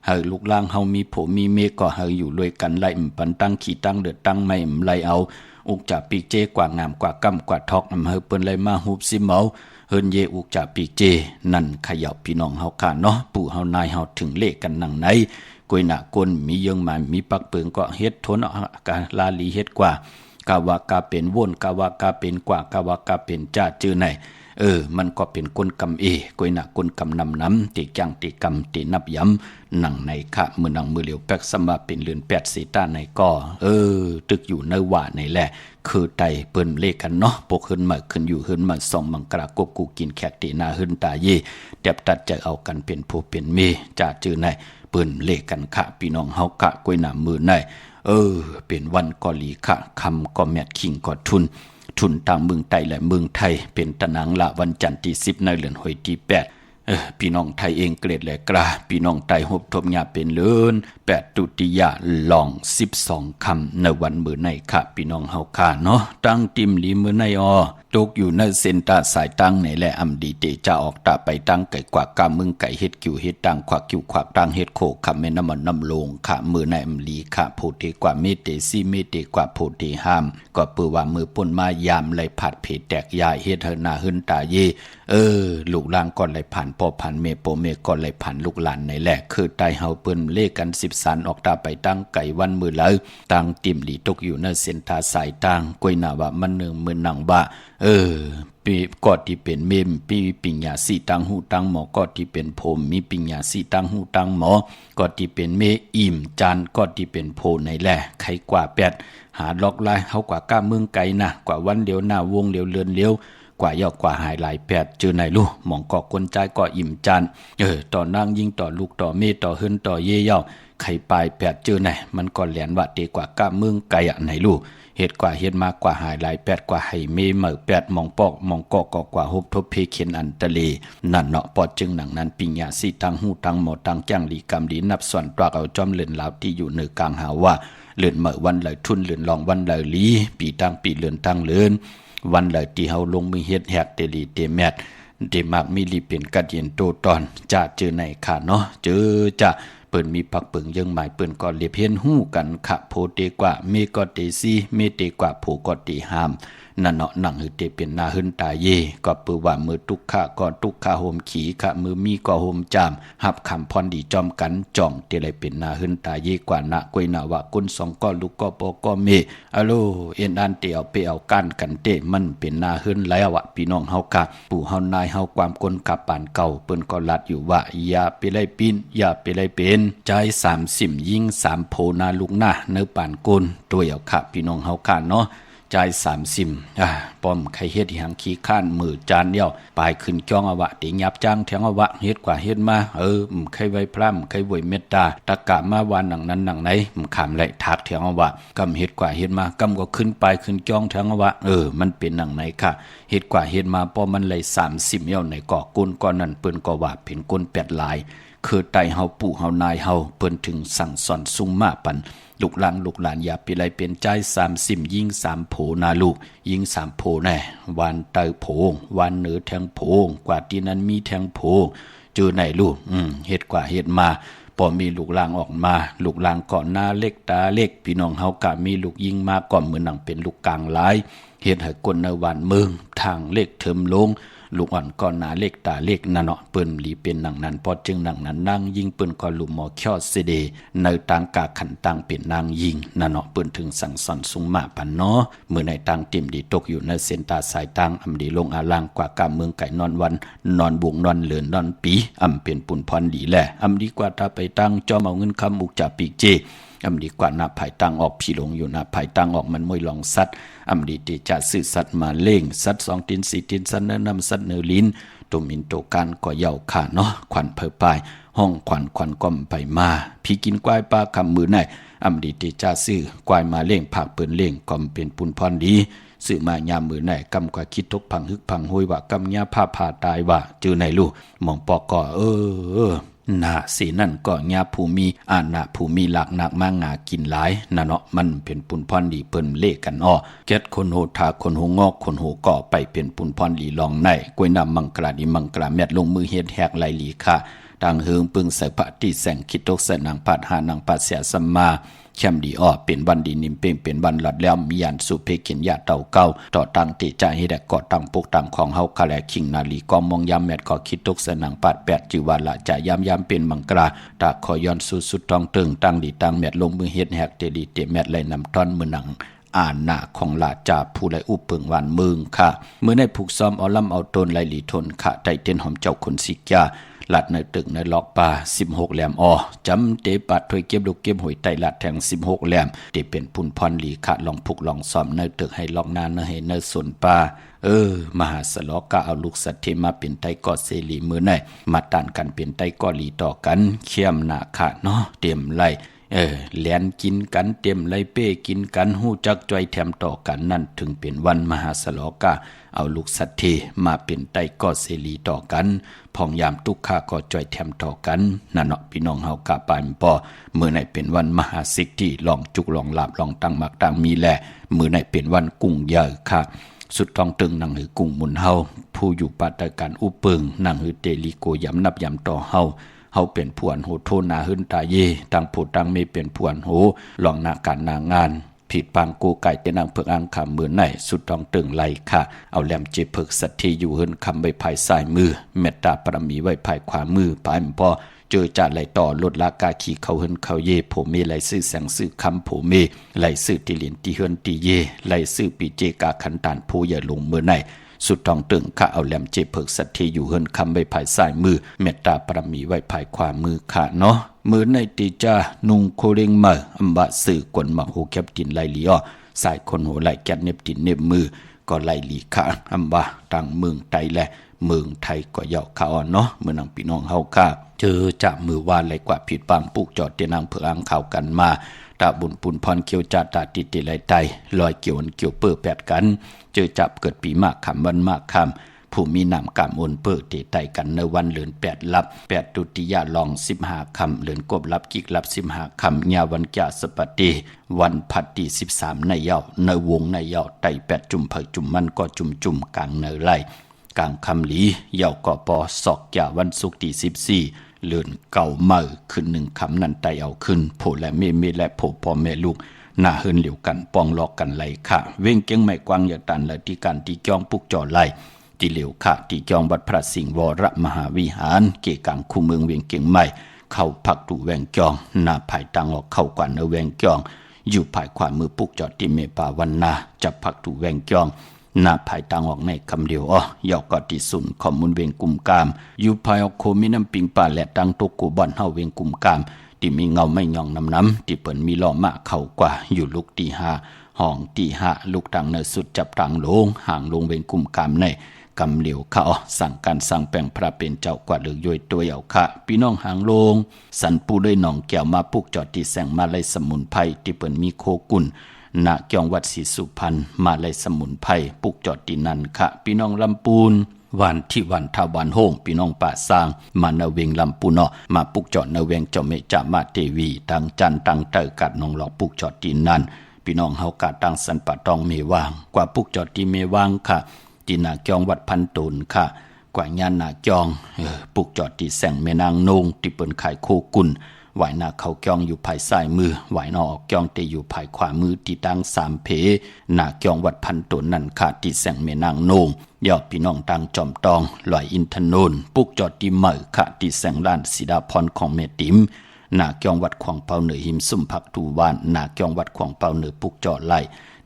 ให้ลูกล่างเฮามีโผมีเมก็ให้อยู่รวยกันไหลปันตั้งขี่ตั้งเดือดตั้งไม่ไหลเอาอุกจากปีเจกว่างามกว่ากำกว่าทอกให้เปิ้นไหลมาฮูบซิเมาเฮินเยอุกจากปีเจนั่นขยับพี่น้องเฮาค่ะเนาะปู่เฮานายเฮาถึงเลขกันนังไหนกวยหน้ากลมีเยิงหมายมีปักเปิงก็เฮ็ดทนกะลาลีเฮ็ดกว่า กาวากาเป็นว่นกาวากาเป็นกว่ากาวากาเป็นจ้าจื้อไหนมันก็เป็นกลกรรมกวยหนักกลกรรมน้ำติจังติกรรมตินับย้ำหนังในขะมือหนังมือเหลียวแป๊กสมาเป็นเลือนแปดสีตาในก็ตึกอยู่ในว่าในแหละคือไตเปิ้นเลขกันเนาะปกขึ้นมาขึ้นอยู่ขึ้นมาส่องมังกรากบกูกินแขกตีหน้าขึ้นตาเย่เด็บตัดใจเอากันเป็นผู้เป็นเมจ่าจื้อในเปิ้นเลขกันขะพี่น้องเฮากะกวยหน้ามือในเป็นวันก็ลีขะคำก็แมทคิงก็ทุนต่างเมืองไทยและเมืองไทยเป็นตะนางละวันจันทร์ที่10ในเดือนหอยที่8พี่น้องไทยเองเกรดและกราพี่น้องไทยหบทบญาเป็นเลิน8ตุติยาลอง12คำในวันมื้อในค่ะพี่น้องเฮาค่ะเนาะตั้งติมลีมื้อในตกอยู่ในเส้นตาสายตั้งในและอำดีเตจะออกตาไปตั้งไก่กว่ากามึงไก่เฮ็ดกิ่วเฮ็ดตังขวักกิ่วขวักตังเฮ็ดโคคำแม่น้ำมันน้ำลงค่ะมื้อในอำลีค่ะโพธิกว่าเมเตซีเมเตกว่าโพธิห้ามก็เปื้อว่ามือป่นมายามไหลผัดเพแตกยายเฮ็ดเฮนาหึนตาเยลูกหลานก่อนไหลผ่านพ่อผ่านเมโปเมก่อนไหลผ่านลูกหลานในแหละคือตายเฮาเปิ้นเลขกัน10สันออกตาไปตั้งไก่วันมื้อแล้วตั้งติ่มหลีตกอยู่ในเส้นทางสายตั้งกวยหน้าว่ามันนึงมื้อนังบ่ปีก็ที่เป็นเมมปีปิญญาสีตังหูตังหมอก็ที่เป็นโพมมีปิญญาสีตังหูตังหมอก็ที่เป็นเมอิ่มจานก็ที่เป็นโพในแหละใครกว่า8หาล็อกไล่เฮากว่าก้าเมืองไกลนะกว่าวันเดียวหน้าวงเดียวเลือนเลี้ยวกว่ายอกกว่าหายหลาย8จื้อไหนลูกหมองก็คนใจก็อิ่มจานต่อนางยิ่งต่อลูกต่อเมต่อเฮินต่อเย่เย่าใครปลาย8จื้อไหนมันก็แหลนว่าเตกว่าก้าเมืองไกลไหนลูกเหตุกว่าเฮ็ดมากกว่าหายหลาย8กว่าให้เมเหมือ8มองปอกมองกอกกว่าฮบทบเพเขียนอันตะเลนั่นเนาะปอดจึงหนังนั้นปิญญาสีตังหูตังหมอตังจ้างลีกรรมดีนับส่วนตรากเอาจอมเลื่อนลาวที่อยู่เหนือกลางหาว่าเลื่อนเหมือวันเลยทุนเลื่อนลองวันเลยลีปีตั้งปีเลื่อนตั้งเลื่อนวันเลยที่เฮาลงมือเฮ็ดแหกเตลีเตแมดเดมักมีลีเป็นกัดเย็นโตตอนจะเจอในค่ะเนาะเจอจะเปิ้นมีปักเปิงยังหมายเปิ้นก็เรียบเห็นหู้กันขะโพเตกว่าเมก็เตซีเมเตกว่าโพก็เตหามนั่นเนาะหนังหือเตเป็นนาหึนตาเยก็เปื้อว่ามือทุกข้าก็ทุกข้าโฮมขี่ขะมือมีก็โฮมจามหับคำพรดีจอมกันจ่องเตเลยเป็นนาหึนตาเยกว่านะกวยนาว่ากุนสองก็ลูกก็ปอก็เมอะโลเอ็นอันเตเอาไปเอากันกันเตมันเป็นนาหึนแล้วอะพี่น้องเฮากะปู่เฮานายเฮาความกลกับปานเก่าเปิ้นก็ลัดอยู่ว่าอย่าไปไล่ปีนอย่าไปไล่เป็นใจ30ยิ่ง3โพนาลูกหน้าเนื้อปานกลตัวเอาค่ะพี่น้องเฮากะเนาะใจ30ป้อมใครเฮ็ดหางขี้ข้านมือจานเดียวปลายขึ้นจ้องอวะติยับจ้างแทงอวะเฮ็ดกว่าเฮ็ดมาใครไว้พร่ำใครไว้เมตตาตะกะมาวันหนังนั้นหนังไหนขามไหลทักแทงอวะกำเฮ็ดกว่าเฮ็ดมากำก็ขึ้นไปขึ้นจ้องแทงอวะมันเป็นหนังไหนค่ะเฮ็ดกว่าเฮ็ดมาป้อมันเลย30เหี่ยวในก่อกุนก่อนนั้นเปิ้นก็ว่าเป็นกุน8ลายคือไตเฮาปู่เฮานายเฮาเปิ้นถึงสั่งสอนซุ่มมาปันลูกหลานอย่าไปไล่เป็นใจ30ยิ่ง3โผนาลูกยิ่ง3โผแน่วันเตอโผวันเหนือแทงโผกว่าที่นั้นมีแทงโผเจอไหนลูกเฮ็ดกว่าเฮ็ดมาพอมีลูกหลางออกมาลูกหลางก่อนหน้าเล็กตาเล็กพี่น้องเฮากะมีลูกยิ่งมาก่อนเหมือนหนังเป็นลูกกลางหลายเฮ็ดให้คนในวันเมืองทางเล็กเทิมลงลูกอ่อนก่อนหนาเล็กตาเล็กนั่นเนาะเปิ้นหลีเป็นหนังนั้นพอจึงหนังนั้นนั่งยิงเปิ้นก็ลุมหมอเขี้ยวเสเดในต่างกาขันต่างเป็นนางยิงนั่นเนาะเปิ้นถึงสั่งสอนสูงมาปันเนาะเมื่อในต่างติ่มดีตกอยู่ในเส้นตาสายต่างอำดีลงอาลางกว่ากาเมืองไก่นอนวันนอนบุงนอนเหลือนนอนปีอำเป็นปุ่นพรดีแหละอำดีกว่าถ้าไปตั้งจอมเอาเงินคำอุกจ่าปีกเจอำดีกว่าหน้าภายตั้งออกพี่หลงอยู่หน้าภายตั้งออกมันมวยลองสัตว์อำดีติจะสื่อสัตว์มาเล่งสัตว์2 ตีน 4 ตีนสัตว์เนื้อนำสัตว์เนื้อลิ้นตัวมินตัวการก็เย่าขาเนาะขวัญเผยปลายห้องขวัญก้อมไปมาพี่กินกวายปลาคำมือไหนอำดีติจะสื่อกวายมาเล่งผักเปิ้นเล่งก็เป็นปุนพรดีสื่อมายามมือไหนกำกว่าคิดทุกพังฮึกพังห้วยว่ากำยาผ้าผ่าตายว่าจือไหนลูกมองปอกก็นาสีนั่นก็ญาภูมิอาณาภูมิหลักหนักมางากินหลายน่ะเนาะมันเป็นปุนพรดีเปิ้นเลกันเก็ดคนโหทาคนโหงอกคนโหก่อไปเป็นปุนพรดีลองในกวยนำมังกราดีมังกราแมดลงมือเฮ็ดแหกไหลหลีค่ะดังเฮืองปึงใส่พระที่แสงคิดตกใส่นางปัดหานางปัดเสียสัมมาแคมดีเป็นวันดีนิมเป่งเป็นวันหลัดแล้วมียันสุเพกินยาเต่าเก้าต่อตั้งติใจให้ได้ก่อตั้งปกตั้งของเฮาคาแลคิงนาลีกอมองยามแมดก็คิดตกสนังปัด8จิวาละจะยามเป็นมังกราตาขอย้อนสุดทองตึงตั้งดีตั้งแมดลงมือเฮ็ดแหกเตลีเตแมดไหลนำต้อนมือหนัง อ่านหน้าของลาจาผู้ไลอุปเปิงหวานเมืองค่ะเมื่อในผูกซ้อมเอาลำเอาตนไลหลีทนค่ะได้เต้นหอมเจ้าคนสิกยาลัดในตึกในล็อกป่า16แหลมจำเตปัดถวยเก็บลูกเก็บหวยไตลัดแทง16แหลมเตเป็นพุ่นพรหลีค่ะลองผูกลองซ้อมในตึกให้ลองนานให้ในสวนป่ามหาสลอกะเอาลูกสัตว์เทมาเป็นไตกอเสรีมือในมาตันกันเป็นไตกอหลีต่อกันเขี้ยมหน้าค่ะเนาะเตรียมไล่แหลนกินกันเต็มไล่เป้กินกันหู้จักจ้อยแถมต่อกันนั่นถึงเป็นวันมหาสลอกะเอาลูกสัตว์เทมาเป็นไตก็เสรีต่อกันพองยามทุกข้าก็จ้อยแถมต่อกันนั่นเนาะพี่น้องเฮากะปานปอมื้อไหนเป็นวันมหาสิกที่ลองจุกลองลาบลองตั้งมักตั้งมีแลมื้อไหนเป็นวันกุ้งใหญ่ค่ะสุดทองตึงนั่งหือกุ้งมุนเฮาผู้อยู่ปาตการอุเปิงนั่งหือเตลิโกยำนับยำต่อเฮาเป็นผวนโหโทนาหึนตาเยตังผู้ตังไม่เป็นผวนโหลองนาการนางานผิดปังกูไก่เตนางเพิกอังคำมือไหนสุดทองตึงไหลค่ะเอาแหลมเจเพิกสัตทีอยู่หึนคำไว้ภายซ้ายมือเมตตาปรมีไว้ภายขวามือปายพอเจอจ่าไหลต่อลดลากาขี่เขาหึนเขาเยโผเมไหลซื้อแสงซื้อคำโผเมไหลซื้อติลินติเฮินติเยไหลซื้อปีเจกาขันตานผู้อย่าลงมือไหนสุดทองตึงข้าเอาแหลมเจเพิกสัตทีอยู่เฮินคำไว้ภายซ้ายมือเมตตาปรมีไว้ภายขวามือค่ะเนาะมือในตีจ้านุงโคเรงมาอัมบะสื่อกวนมักโฮแคปตินไลลีสายคนโหไหลแกนเน็บตินเน็บมือก็ไลลีค่ะอัมบะต่างเมืองไทยและเมืองไทยก็เยาะข่าวเนาะเมื่อนางพี่น้องเฮาค่ะเจอจากมือวานไหลกว่าผิดปังปุกจอดเตนางเผืออังข่าวกันมาตาบุญปุนพรเกี่ยวจาตาติติไหลไตลอยเกี่ยวเกี่ยวเปื้อแปดกันเจอจับเกิดปีมากคำวันมากคำผู้มีนามกามโอนเปิดเตไตกันในวันเลือน8ลับ8ตุติยาลอง15คำเลือนกบลับกิกลับ15คำญาวันกะสปติวันพัตติ13ในเยาในวงในเยาไต8จุ่มเผยจุ่มมันก็จุ่มกลางเนไลกลางคำหลีเยาก็ปอศอกยาวันศุกร์ที่14เลือนเก่าเมื่อขึ้น1คำนั้นไตเอาขึ้นโผและเมและโผพ่อแม่ลูกหน้าเฮินเหลียวกันปองหลอกกันไหลค่ะเว้งเกียงไม่กวางอย่าตันและที่การที่จ้องปุกจ่อไหลที่เหลียวค่ะที่จองวัดพระสิงห์วรมหาวิหารเกกังคู่เมืองเวียงเกียงใหม่เข้าพักดูแวงจองหน้าภายตังออกเข้ากว่าเนแวงจองอยู่ภายขวามือปุกจอดที่เมปาวันนาจับพักดูแวงจองหน้าภายตังออกในคำเดียวยอกอที่สุนขอมุนเวียงกุมกามอยู่ภายออกโคมีน้ำปิงป่าและตังตกกูบอนเฮาเวียงกุมกามที่มีเงาไม่ย่องน้ำที่เปิ่นมีล้อมะเข้ากว่าอยู่ลุกตีห้าห้องตีห้าลูกตังเนสุดจับตังโลงห่างลงเวียงกุมกามในกำเหลียวเขาสั่งการสั่งแปลงพระเป็นเจ้ากว่าหรือย่อยตัวเอาค่ะพี่น้องหางโลงสันปูด้วยหนองแก้วมาปุกจอดที่แสงมาเลยสมุนไพรที่เปิ่นมีโคกุลณเกียงวัดศรีสุพรรณมาเลยสมุนไพรปุกจอดที่นั่นค่ะพี่น้องลำปูนวันที่วันทาวันโฮงพี่น้องป่าสร้างมาเนเวงลำปูนมาปุกจอดเนเวงเจ้าเมจามาเทวีตั้งจันตั้งเตอกัดนองหลอกปุกจอดที่นั่นพี่น้องเฮากาตั้งสันปะตองเมวางกว่าปุกจอดที่เมวางค่ะที่นาเกียงวัดพันตุนค่ะกว่าญาณนาเกียงปุกจอดที่แสงแม่นางนงที่เปิ้นขายโคกุลไหวนาเขาเกียงอยู่ภายซ้ายมือไหวนออกเกียงเตอยู่ภายขวามือที่ตั้ง3เพนาเกียงวัดพันตุนนั่นค่ะที่แสงแม่นางนงยอดพี่น้องตังจอมตองลอยอินทนนท์ปุกจอดที่เหมอค่ะที่แสงล้านสีดาพรของแม่ติ๋มนาเกียงวัดขวางเปาเหนือหิมซุ่มผักตูวานนาเกียงวัดขวางเปาเหนือปุกจอดไล่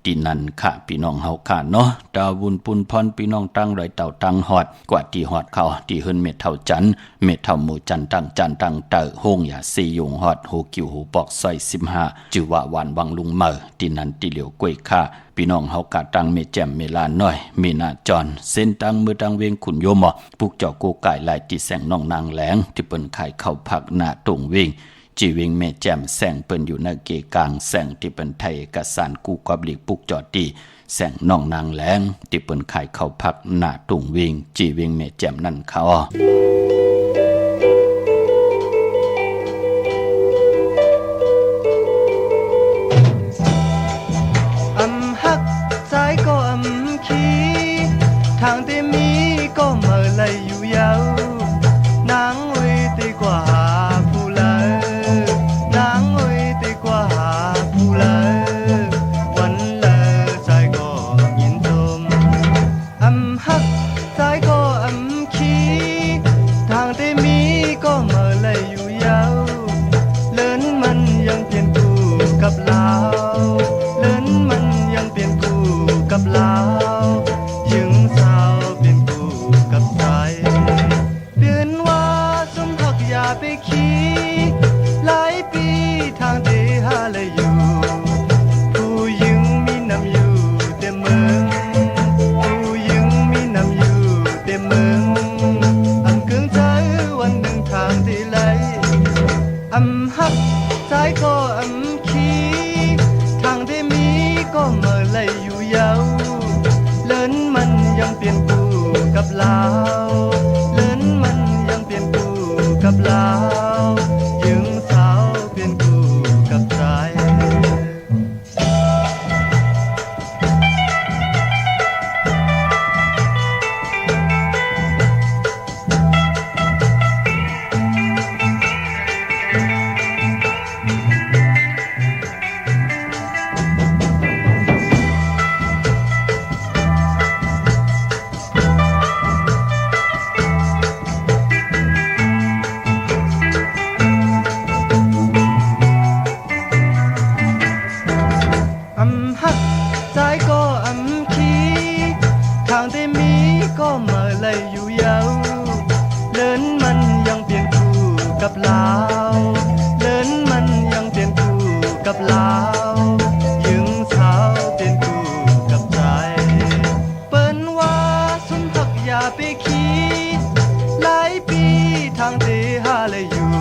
ที่นั่นค่ะพี่น้องเฮาค่ะเนาะดาวบุญปุนพรพี่น้องตั้งไรเต่าตั้งหอดกว่าที่หอดเขาที่เฮินเม็ดเท่าจันเม็ดเท่าหมู่จันตั้งจันตั้งเตอโฮงอย่าซียงหอดโฮกิวหูปอกซอย15จือว่าหวานวังลุงเมอที่นั่นที่เหลียวกล้วยค่ะพี่น้องเฮากะตั้งเมแจ่มเมลาน้อยเมนาจรเส้นตั้งมือตั้งเวงขุนโยมปุกเจ้าโกไก่ลายที่แสงน้องนางแหลงที่เปิ้นขายข้าวผักหน้าตรงเวงจีวิงแม่แจ่มแสงเปิ้นอยู่ในเกกลางแสงที่เป็นไทยเอกสารกูกอบหลีกปุกจอดดีแสงน้องนางแหลงที่เปิ้นขายข้าวผักหน้าตุงวิงจีวิงแม่แจ่มนั่นเขาฮักซ้ายก็ขี้ทางที่มีก็เมื่อไรอยู่ยาวนางไว้ตีกว่าผู้เลนางไว้ตีกว่าผู้เลวันเลใจก็ยินจมฮักซ้ายก็ขี้ท ไปขี้หลายปีทางที่หาเลยอยู่ผู้หญิงมีน้ำอยู่แต่เมืองผู้หญิงมีน้ำอยู่แต่เมืองอำกึ่งใจวันหนึ่งทางที่ไหลอำหักใจก็อำขี้ทางที่มีก็เมื่อไหลอยู่ยาวเลินมันยังเปลี่ยนกูกับลาวเลินมันยังเปลี่ยนกูกับลาวยิงสาวเปลี่ยนกูกับใจอำหักใจก็อำขี้ทางที่มีก็เมื่อไหลอยู่ยาวเลินมันยังเปลี่ยนกูกับลาวเลินมันยังเปลี่ยนกูกับลาวยิงสาวเปลี่ยนกูกับใจเปิ้นว่าสุนทักอย่าไปขี้หลายปีทางที่หาเลยอยู่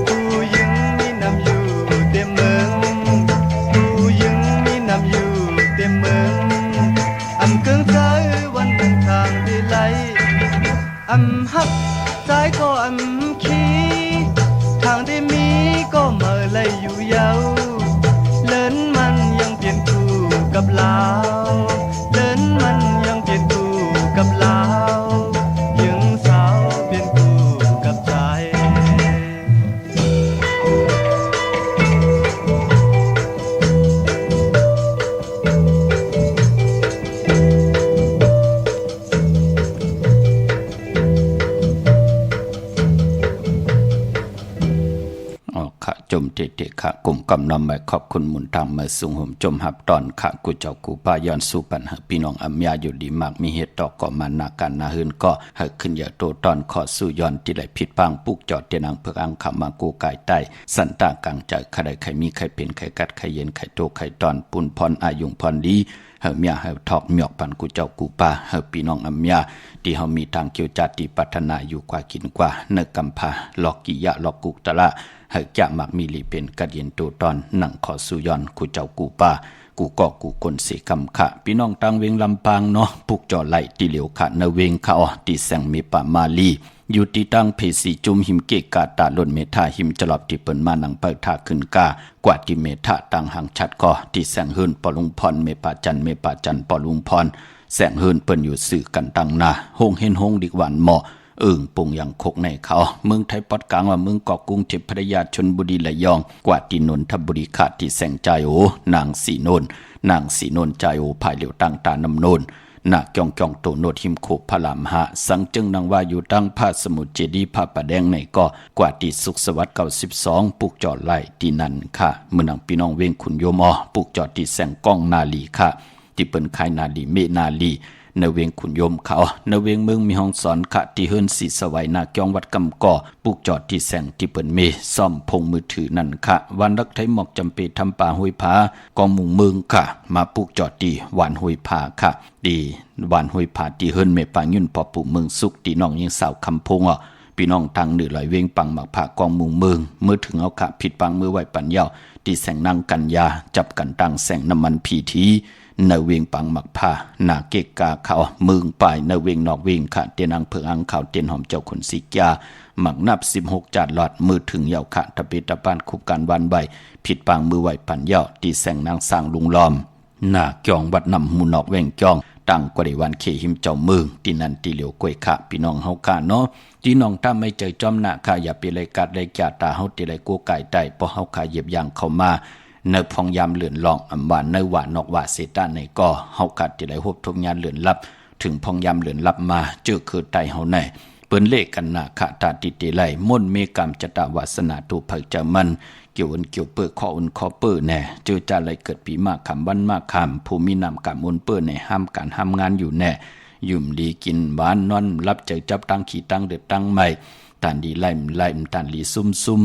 ผู้หญิงมีน้ำอยู่เต็มเมืองผู้หญิงมีน้ำอยู่เต็มเมืองอำกึ่งใจวันหนึ่งทางที่ไหลอำหักใจก็อำขี้ทางที่มีก็เมื่อไหลอยู่ยาวเลินมันยังเปลี่ยนกูกับลาวเลินมันยังเปลี่ยนกูกับลาวยิงสาวเปลี่ยนกูกับใจ ขะจมเตขะกลุ่มกำนำไปขอบคุณหมุนทางมาสูงห่มจมหับตอนขะกูเจ้ากูป้าย้อนสู่ปัญหาพี่น้องอำยาอยู่ดีมากมีเหตุต่อก่อมานาการนาหืนก็ให้ขึ้นอย่าโตตอนขอสู่ย้อนที่ไหลผิดพังปุกจอดเตียนังเพื่ออังคำมากูกายใต้สันตากลางใจใครใครมีใครเป็นใครกัดใครเย็นใครโตใครตอนปุ่นพรอายุงพรดีเฮาเมียเฮาทอกหมอกปันกูเจ้ากูป้าเฮาพี่น้องอำยาที่เฮามีทางเกี่ยวจัดที่พัฒนาอยู่กว่ากินกว่าเนกำพาลอกกิยะลอกกุกตะละเฮาจะมักมีลีเป็นกัดเย็นโตตอนหนังขอสุยอนกูเจ้ากูป้ากูก็กูคนเสกำขะพี่น้องตังเวงลำปางเนาะปุกจ่อไหลที่เหลียวขะเนเวงเขาที่แสงเมปะมาลีอยู่ที่ตั้งเพสีจุมหิมเกกาตาล่นเมธาหิมจลอบที่เปิ้นมานังเปิดท่าขึ้นกากว่าที่เมธาตังหังชัดก็ที่แสงหืนปอลุงพรเมปาจันปอลุงพรแสงหืนเปิ้นอยู่สื่อกันตังนาหงเห็นหงดิกหวานเหมาะปุ่งอย่างคกในเขาเมืองไทยปอดกลางว่าเมืองเกาะกรุงเทพพระยาชลบุรีระยองกว่าที่นนทบุรีขาดที่แสงใจโอนางสีโนนใจโอภายเหลียวตั้งตานำโนนนาเกียงโตโนดหิมโคพลามหะสังจึงนางว่าอยู่ตั้งพระสมุทรเจดีย์พระประแดงในก็กว่าที่สุขสวัสดิ์92ปุกจอดไล่ที่นั่นค่ะเมื่อนางพี่น้องเวงขุนโยมปุกจอดที่แสงก้องนาลีค่ะที่เปิ้นขายนาลีเมนาลีในเวียงขุนยมเขาในเวียงเมืองมีห้องสอนขะที่เฮิรนสีสวัยนาเกียงวัดกำก่อปลูกจอดที่แสงที่เปิ่นเมซ่อมพงมือถือนั่นค่ะวันรักไทยหมอกจำเปทำป่าห้วยผากองมุงเมืองค่ะมาปลูกจอดที่หวานห้วยผาค่ะดีหวานห้วยผาที่เฮิรนเมปางยุ่นพอปู่เมืองสุกที่น้องยิงสาวคำพงพี่น้องทางเหนือไหลเวียงปังหมักผากองมุงเมืองเมื่อถึงเอาขะผิดปังมือไหวปัญญาที่แสงนางกันยาจับกันตั้งแสงน้ำมันพีทีในเวียงปังหมักผ้าหนาเกกาเขามึงไปในเวียงนอกเวียงค่ะเตียนอังเผืออังเขาเตียนหอมเจ้าขนสิกยาหมักนับ16จาดหลอดมือถึงเยาวค่ะตะเปตะปานคุบการวันใบผิดปังมือไหวปันเยาตีแสงนางสร้างลุงล้อมหน้าเกียงวัดนำมูนอกเวียงจองตั้งกว่าได้วันเขหิมเจ้าเมืองที่นั่นที่เหลียวกล้วยค่ะพี่น้องเฮาค่ะเนาะที่น้องถ้าไม่เจอจอมหน้าค่ะอย่าไปเลยกัดเลยจ่าตาเฮาติเลยกูไก่ใต้เพราะเฮาค่ะเหยียบย่างเข้ามาในพองยามเหลือนหลองอำวานในหวานนอกว่าเสตาในก็เฮากัดที่ไหลหบทบงานเหลือนลับถึงพองยามเหลือนลับมาเจอคือไตเฮาในเปิ้นเลขกันนาคะตาติติไหลม่นเมกรรมจตวาสนาตุภัยจะมันเกี่ยวเกี่ยวเปื้อข้ออุ่นข้อเปื้อแน่เจอจะไหลเกิดปีมากคำวันมากคำผู้มีนำกรรมอุ่นเปื้อในห้ามการห้ามงานอยู่แน่ยุ่มดีกินหวานนอนรับใจจับตั้งขี่ตั้งเดือดตั้งใหม่ ตานดีไล่ตานลีซุ่ม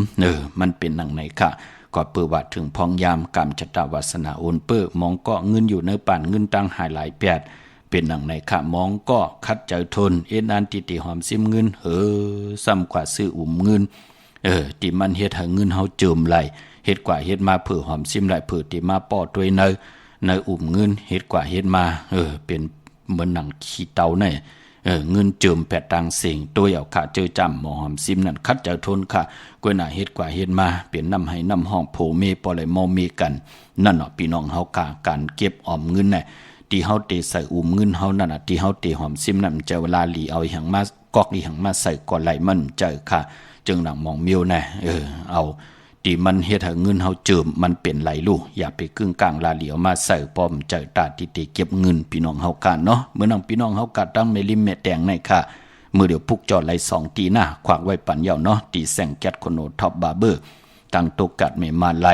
มันเป็นหนังไหนค่ะก็เปิดว่าถึงพองยามกรรมชะตาวาสนาโอนเปิ้มองก็เงินอยู่ในป่านเงินตังหายหลายแปดเป็นหนังไหนค่ะมองก็คัดใจทนเอ็นอันติหอมซิมเงินซ้ำกว่าซื้อเงินที่มันเฮ็ดให้เงินเฮาเจิมไหลเฮ็ดกว่าเฮ็ดมาเผื่อหอมซิมไหลเผื่อที่มาป้อด้วยในเงินเฮ็ดกว่าเฮ็ดมาเป็นเหมือนหนังขี้เตาเนี่ยเงินเจิมแปดตังเสียงตัวเอาค่ะเจอจำหมอหอมซิมนั่นคัดใจทนค่ะกวยหน้าเฮ็ดกว่าเฮ็ดมาเปลี่ยนน้ำให้น้ำห้องโผเมปอเลยมอเมกันนั่นเนาะพี่น้องเฮากะการเก็บออมเงินน่ะที่เฮาเตใส่เงินเฮานั่นน่ะที่เฮาเตหอมซิมนั่นจะเวลาหลีเอาอีหยังมากอกอีหยังมาใส่ก่อนไหลมันเจอค่ะจึงหนังมองมิวน่ะเอาที่มันเฮ็ดให้เงินเฮาเจิมมันเป็นไหลลูกอย่าไปกึ่งกลางลาเหลียวมาใส่ป้อมเจอตาติเก็บเงินพี่น้องเฮากะเนาะเมื่อน้องพี่น้องเฮากะตั้งแม่ริมแม่แตงในค่ะมือเดี๋ยวพุกจอดไหล2ตีหน้าขวางไว้ปันยาวเนาะตีแสงแก๊สโคโนท็อปบาร์เบอร์ตั้งตกกัดไม่มาไหล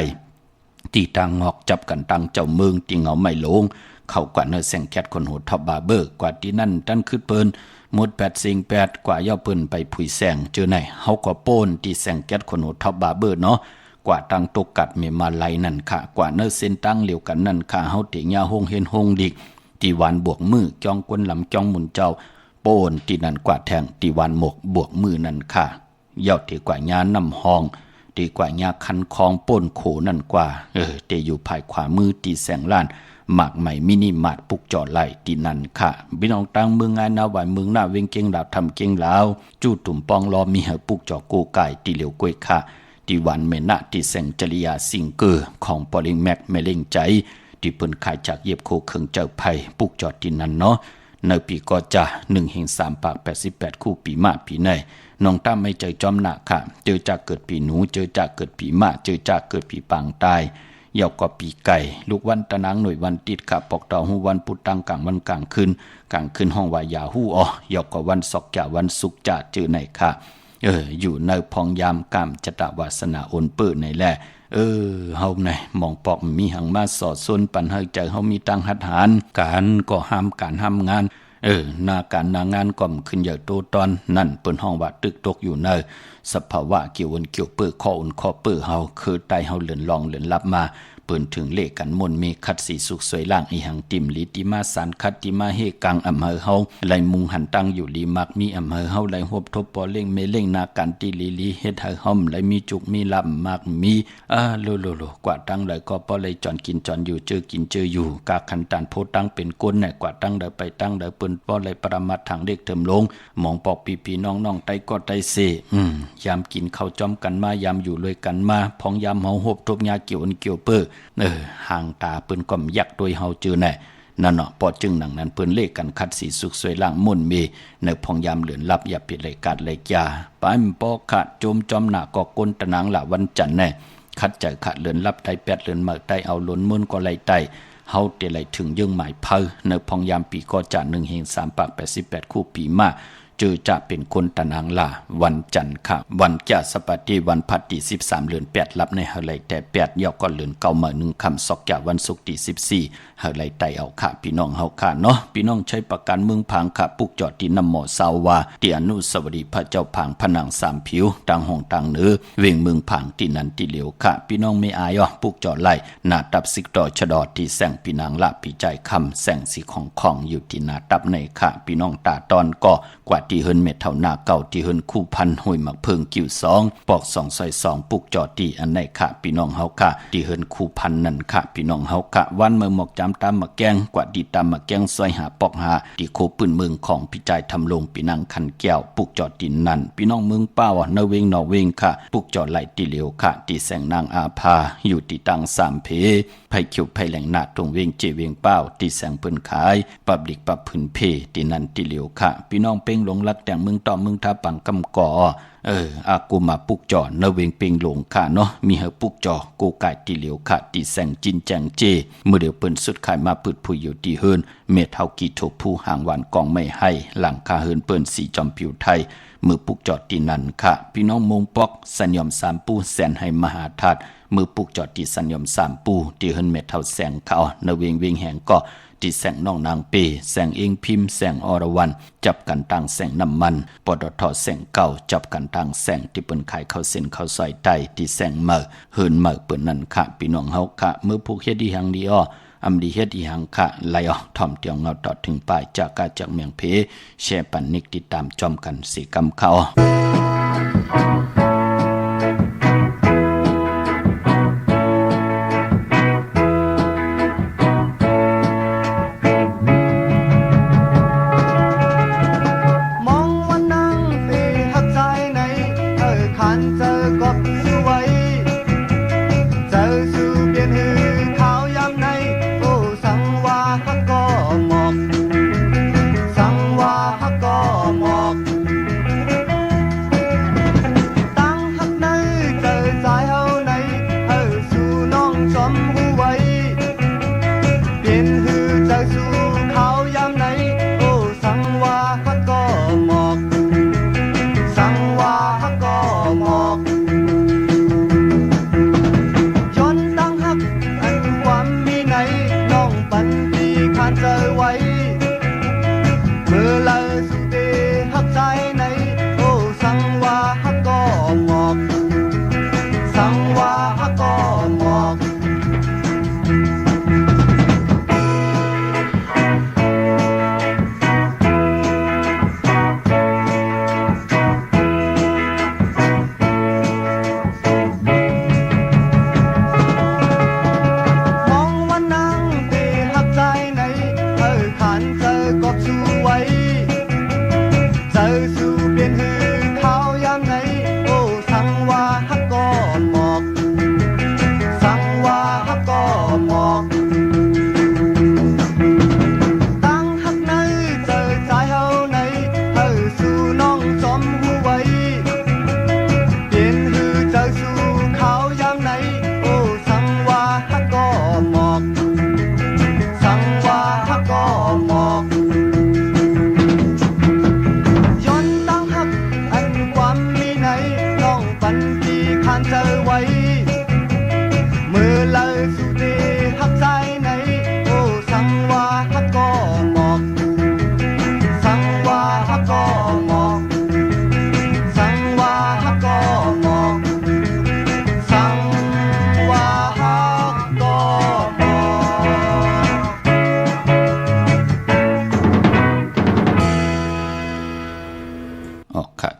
ตีตางงอกจับกันตั้งเจ้าเมืองตีเหงาไม่ลงเข้ากว่าเนื้อแสงแก๊สโคโนท็อปบาร์เบอร์กว่าที่นั่นตั้นคือเปิ้นหมด8สิ่ง8กว่าย่อเปิ้นไปผุยแสงเจอไหนเฮาก็โป้นตีแสงแก๊สโคโนท็อปบาร์เบอร์เนาะกว่าตั้งตกกัดเมมาไลนั่นค่ะกว่าเนื้อเส้นตั้งเหลียวกันนั่นค่ะเฮาเตียาหงเห็นหงดิกตีวันบวกมือจ้องกวนลำจ้องหมุนเจ้าโป้นตีนั่นกว่าแทงตีวันหมกบวกมือนั่นค่ะเย่าตีกว่าญาน้ำหองตีกว่าญาคันคองโป้นโขนั่นกว่าเตอยู่ภายขวามือตีแสงล้านหมากใหม่มินิมาร์ทปุกจอดไหลตีนั่นค่ะพี่น้องตั้งเมืองงานนาหวายเมืองหน้าเวงเก่งดาวทำเก่งลาวจู้ตุ่มปองรอมีเหอปุกจอโกไก่ตีเหลียวกล้วยค่ะที่วันเมนะที่แสงจริยาซิงเกอร์ของปอลิงแม็กเมลิงใจที่เปิ้นขายจากเย็บโคเคิงเจ้าไผ่ปุกจอดที่นั่นเนาะในปีก็จะ1/3 ปาก88คู่ปีมะปีในน้องตั้มไม่ใจจอมหนักค่ะเจอจากเกิดปีหนูเจอจากเกิดปีมะเจอจากเกิดปีปางตายยาวกว่าปีไก่ลูกวันตะนางหน่วยวันติดค่ะปอกต่อหูวันปุตตังกลางวันกลางคืนห้องวายาหูยาวกว่าวันศอกจ่าวันสุกจ่าเจอไหนค่ะอยู่ในพองยามกามจตวาสนาโอนเปิดในแหละเฮาไหนมองปอกมีหังมาสอดส่วนปันให้ใจเฮามีตังหัดหารการก็ห้ามการห้ามงานหน้าการหน้างานก่อมขึ้นใหญ่โตตอนนั่นเปิ้นห้องว่าตึกตกอยู่ในสภาวะเกี่ยววนเกี่ยวเปื้อข้ออุ่นข้อเปื้อเฮาคือไตเฮาเลื่อนลองเลื่อนลับมาเปิ้นถึงเลขกันมนมีคัดสีสุขสวยล่างอีหังติมลิติมาสารคัดติมาเฮกังอำเภอเฮาไหลมุงหันตั้งอยู่ลีมักมีอำเภอเฮาไหลฮบทบปอเล่งเมเล่งนากันติลีเฮ็ดให้เฮาไหลมีจุกมีลำมักมีโลกว่าตั้งไหลก็ปอเลยจอนกินจอนอยู่เจอกินเจออยู่กาคันตันโพตั้งเป็นก้นกว่าตั้งเดไปตั้งเดเปิ้นปอเลยปรมัตถ์ทางเด็กเถิมลงมองปอกปีน้องๆไตก็ไตเสยามกินข้าวจ้อมกันมายามอยู่เลยกันมาพองยามเฮาฮบทบยาเกี่ยวเกี่ยวเปิ้ห่างตาเปิ้นก่อมยักโดยเฮาเจอแน่นั่นเนาะปอจึงหนังนั้นเปิ้นเลขกันคัดสีสุขสวยล่างมุ่นมีในพองยามเหลือนลับอย่าผิดเลยกัดเลยจ้าปานปอขะโจมจอมหน้าก็ก้นตะนางละวันจันทร์แน่คัดใจขะเหลือนลับไตแปดเหลือนเมือกไตเอาล้นมุ่นก็ไหลไตเฮาเตไหลถึงยึงหมายเพอในพองยามปีก็จะ1/3 ปาก88คู่ปีมาเจอจะเป็นคนตะนางล่ะวันจันทร์ค่ะวันจะสปฏิวันพัดที่13เดือน8รับในเฮลัยแต่8ยอกก็เดือนเก่ามา1คำศอกจะวันศุกร์ที่14เฮลัยไตเอาค่ะพี่น้องเฮาค่ะเนาะพี่น้องใช้ประกันเมืองผางค่ะปุกจอดที่นำหมอสาวาที่อนุสาวรีย์พระเจ้าผางผนัง3ผิวต่างห้องต่างเนื้อเวงเมืองผางที่นั้นที่เหลียวค่ะพี่น้องไม่อายปุกจอดไล่หน้าตับสิกต่อชะดอที่แสงพี่นางละพี่ใจคำแสงสีของอยู่ที่หน้าตับในค่ะพี่น้องตาตอนก็กว่าที่เฮินเม็ดเท่าหน้าเก่าที่เฮินคู่พันห้วยหมักเพิงกิ่ว2ปอก2ซอย2ปุกจอดที่อันไหนค่ะพี่น้องเฮาค่ะที่เฮินคู่พันนั่นค่ะพี่น้องเฮาค่ะวันเมืองหมอกจำตามมาแกงกว่าดีตามมาแกงซอยหาปอกหาที่โคปืนเมืองของพี่ใจทำลงพี่นางคันแก้วปุกจอดที่นั่นพี่น้องเมืองป้าวเนเวงนอเวงค่ะปุกจอดไหลที่เหลียวค่ะที่แสงนางอาภาอยู่ที่ตัง3เพไผเขียวไผแหลงหน้าตรงเวงเจเวงเป้าที่แสงเปิ้นขายปับลิกปับพื้นเพที่นั่นที่เหลียวค่ะพี่น้องเป้งหลงรักแต่งเมืองต่อเมืองท่าปังกำก่ออากูมาปุกจอเนเวงเปิงหลงค่ะเนาะมีเหอปุกจอโกไก่ตีเหลียวค่ะตีแสงจินแจงเจเมื่อเดี๋ยวเปิ้นสุดขายมาปืดผู้อยู่ที่เฮินเมทเฮากีโถผู้ห่างหวานกองไม่ให้หลังคาเฮินเปิ้นสีจอมผิวไทยมือปุกจอตีนันค่ะพี่น้องมงปอกสัญญอม3ปูแสนให้มหาธาตุมือปุกจอตีสัญญอม3ปูที่เฮินเมทเฮาแสงเขาเนเวงแหงก็ ที่แสงน้องนางเปแสงเองพิมพ์แสงอรวรรณจับกันตั้งแสงน้ำมันปตทแสงเก่าจับกันตั้งแสงที่เปิ้นขายข้าวเส้นข้าวซอยไต้ที่แสงเมื่อเฮินเมื่อเปิ้นนั่นค่ะพี่น้องเฮาค่ะมือผู้เฮ็ดดีหังดีอ้ออำดีเฮ็ดอีหังค่ะไล่ออกถ่อมเตียงเงาตอดถึงปลายจากกาจากเมียงเพแชร์ปันนิกติดตามจอมกันสีกำเขา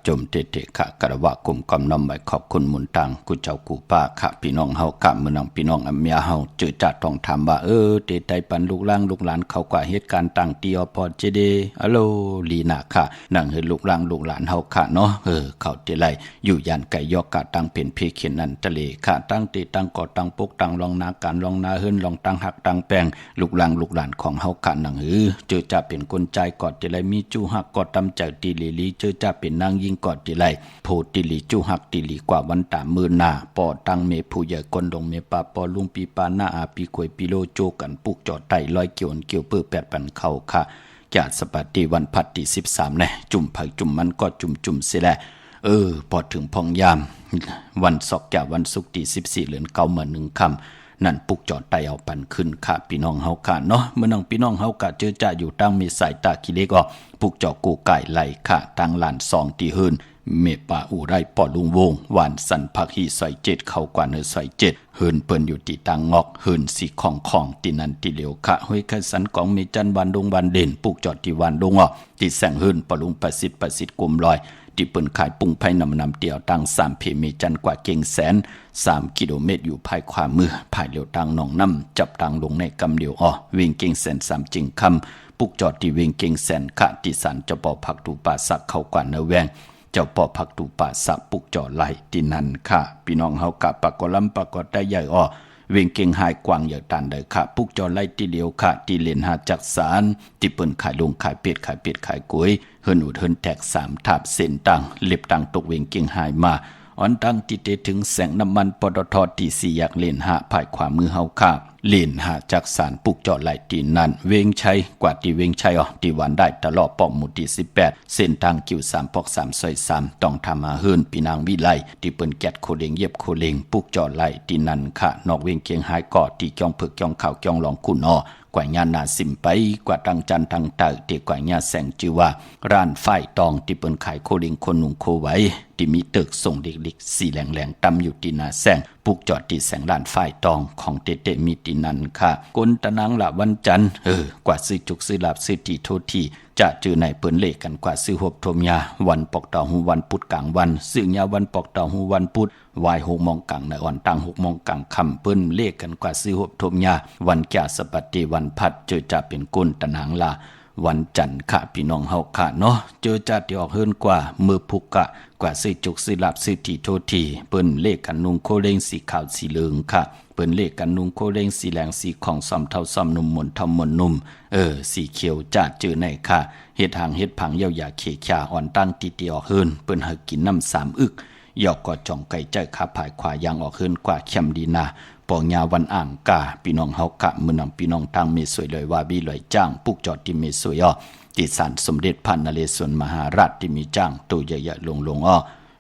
จมเตเตค่ะกระวะกลุ่มกำนำไว้ขอบคุณมุนตังกูเจ้ากูป้าค่ะพี่น้องเฮากะมื้อนังพี่น้องอำยาเฮาจื้อจัดต้องถามว่าเตไตปันลูกหลานเขากว่าเหตุการณ์ต่างตีอพอเจเดอะโลลีนาค่ะนั่งเฮ็ดลูกหลานเฮาค่ะเนาะเขาเตไลอยู่ยันไก่ยอกกะตั้งเป็นเพเขียนนันทะเลค่ะตั้งเตตั้งกอตั้งปกตั้งรองนาการรองนาเฮิรนรองตั้งหักตั้งแปงลูกหลานของเฮาค่ะนั่งจื้อจะเป็นคนใจกอดเตไลมีจูหักกอดตำใจตีลีจื้อจะเป็นนางยิงกอดเตไลโพติลีจูหักติลีกว่าวันตามือหน้าปอตังเมผู้ใหญ่กนดงเมปาปอลุงปีปาหน้าอาปีกวยปีโลโจกันปุกจอดไตลอยเกี่ยวเปื้อแปดปันเข้าค่ะจากสปาติวันพัดที่13เนี่ยจุ่มผักจุ่มมันก็จุ่มเสียแหละพอถึงพองยามวันศอกจากวันศุกร์ที่14เหลือนเก่าเหมือน1ค่ำนั่นปุกจอดไตเอาปันขึ้นค่ะพี่น้องเฮาค่ะเนาะเมื่อนังพี่น้องเฮากะเจอจ่าอยู่ตั้งมีสายตาขี้เล็กปุกจอกูไก่ไหลค่ะตั้งลาน2ตีหืนเมป่าอูไรปอลุงวงหวานสันพักฮีซอย7เข้ากว่าเนซอย7เฮินเปิ้นอยู่ที่ตังงอกเฮินสีของตินันติเหลียวค่ะห้วยคันสันของมีจันวันดงวันเด่นปุกจอดที่วันดงที่แสงเฮินปอลุงประสิทธิ์กุมลอยที่เปิ้นขายปุ้งไผ่นำเตียวตั้ง3เพมีจันกว่าเก่งแสน3กิโลเมตรอยู่ภายขวามือภายเหลียวตังหนองน้ำจับตังลงในกำเหลียววิ่งเก่งแสน3จริงคำปุกจอดที่วิ่งเก่งแสนค่ะที่สันจะปอผักตูป่าสักเข้ากว่าเนแวงเจ้าปอผักตูป่าสักปุกจอไหลที่นั่นค่ะพี่น้องเฮากะปากกอลำปากกอได้ใหญ่เวียงเก่งหายกวางอย่างตันเด้อค่ะปุกจอไล่ตีเลียวค่ะตีเลนหาจักสารที่เปิ้นขายลงขายเป็ดขายกล้วยเฮิรนอุดเฮิรนแตก3ทับเส้นตังเล็บตังตกเวียงเก่งหายมาอ่อนตังติเตถึงแสงน้ำมันปตทที่4อยากเลนหาภายขวามือเฮาค่ะ เล่นหาจากสารปุกจอดไหลตีนั้นเวงชัยกว่าที่เวงชัยตีวันได้ตลอดปอกหมู่ที่18เส้นทางคิว3ปอก3ซอย3ต้องทำมาเฮิรนพี่นางวิไลที่เปิ้นแกดโคเลงเย็บโคเลงปุกจอดไหลตีนั้นค่ะนอกเวงเคียงหายกอดที่จ้องผึกจ้องข่าวจ้องหลองคุณกว่าญานาสิมไปกว่าตังจันทางเตอที่กว่าญาแสงจือว่าร้านฝ้ายตองที่เปิ้นขายโคเลงคนหนุ่งโคไว้ที่มีตึกส่งเด็กๆสีแหลงๆตำอยู่ที่นาแสงปุกจอดที่แสงร้านฝ้ายตองของเตมีที่นั่นค่ะกนตะนางละวันจันทร์กว่าซื้อจุกซื้อลาบซื้อที่โทษที่จะจือในเปิ้นเลขกันกว่าซื้อหบทมยาวันปอกตอหูวันพุธกลางวันซื้อยาวันปอกตอหูวันพุธวาย6 โมงกลางในอ่อนตัง6 โมงกลางค่ำเปิ้นเลขกันกว่าซื้อหบทมยาวันแก่สปัตติวันพัดเจอจะเป็นกนตะนางละวันจันทร์ค่ะพี่น้องเฮาค่ะเนาะเจอจัดที่ออกเฮิรนกว่ามือพุกกะกว่าซื้อจุกซื้อลาบซื้อที่โทษทีเปิ้นเลขกันนุ่งโคเลงสีขาวสีเหลืองค่ะเปิ้นเลขกันนุ่งโคเลงสีแดงสีของซอมเท่าซอมนุ่มมนเท่ามนนุ่มสีเขียวจัดเจอในค่ะเฮ็ดหางเฮ็ดผังยาวยาเคขาอ่อนตั้งติตีออกเฮิรนเปิ้นหากินน้ำ3อึกยอกก็จ่องไก่ใจขาผายขวายางออกเฮิรนกว่าเข้มดีนาปองยาวันอ่างกาพี่น้องเฮากะมื้อนำพี่น้องทางเมสวยเลยว่าบีลอยจ้างปุกจอดที่เมสวยที่ศาลสมเด็จพระนเรศวรมหาราชที่มีจ้างตัวใหญ่ๆลง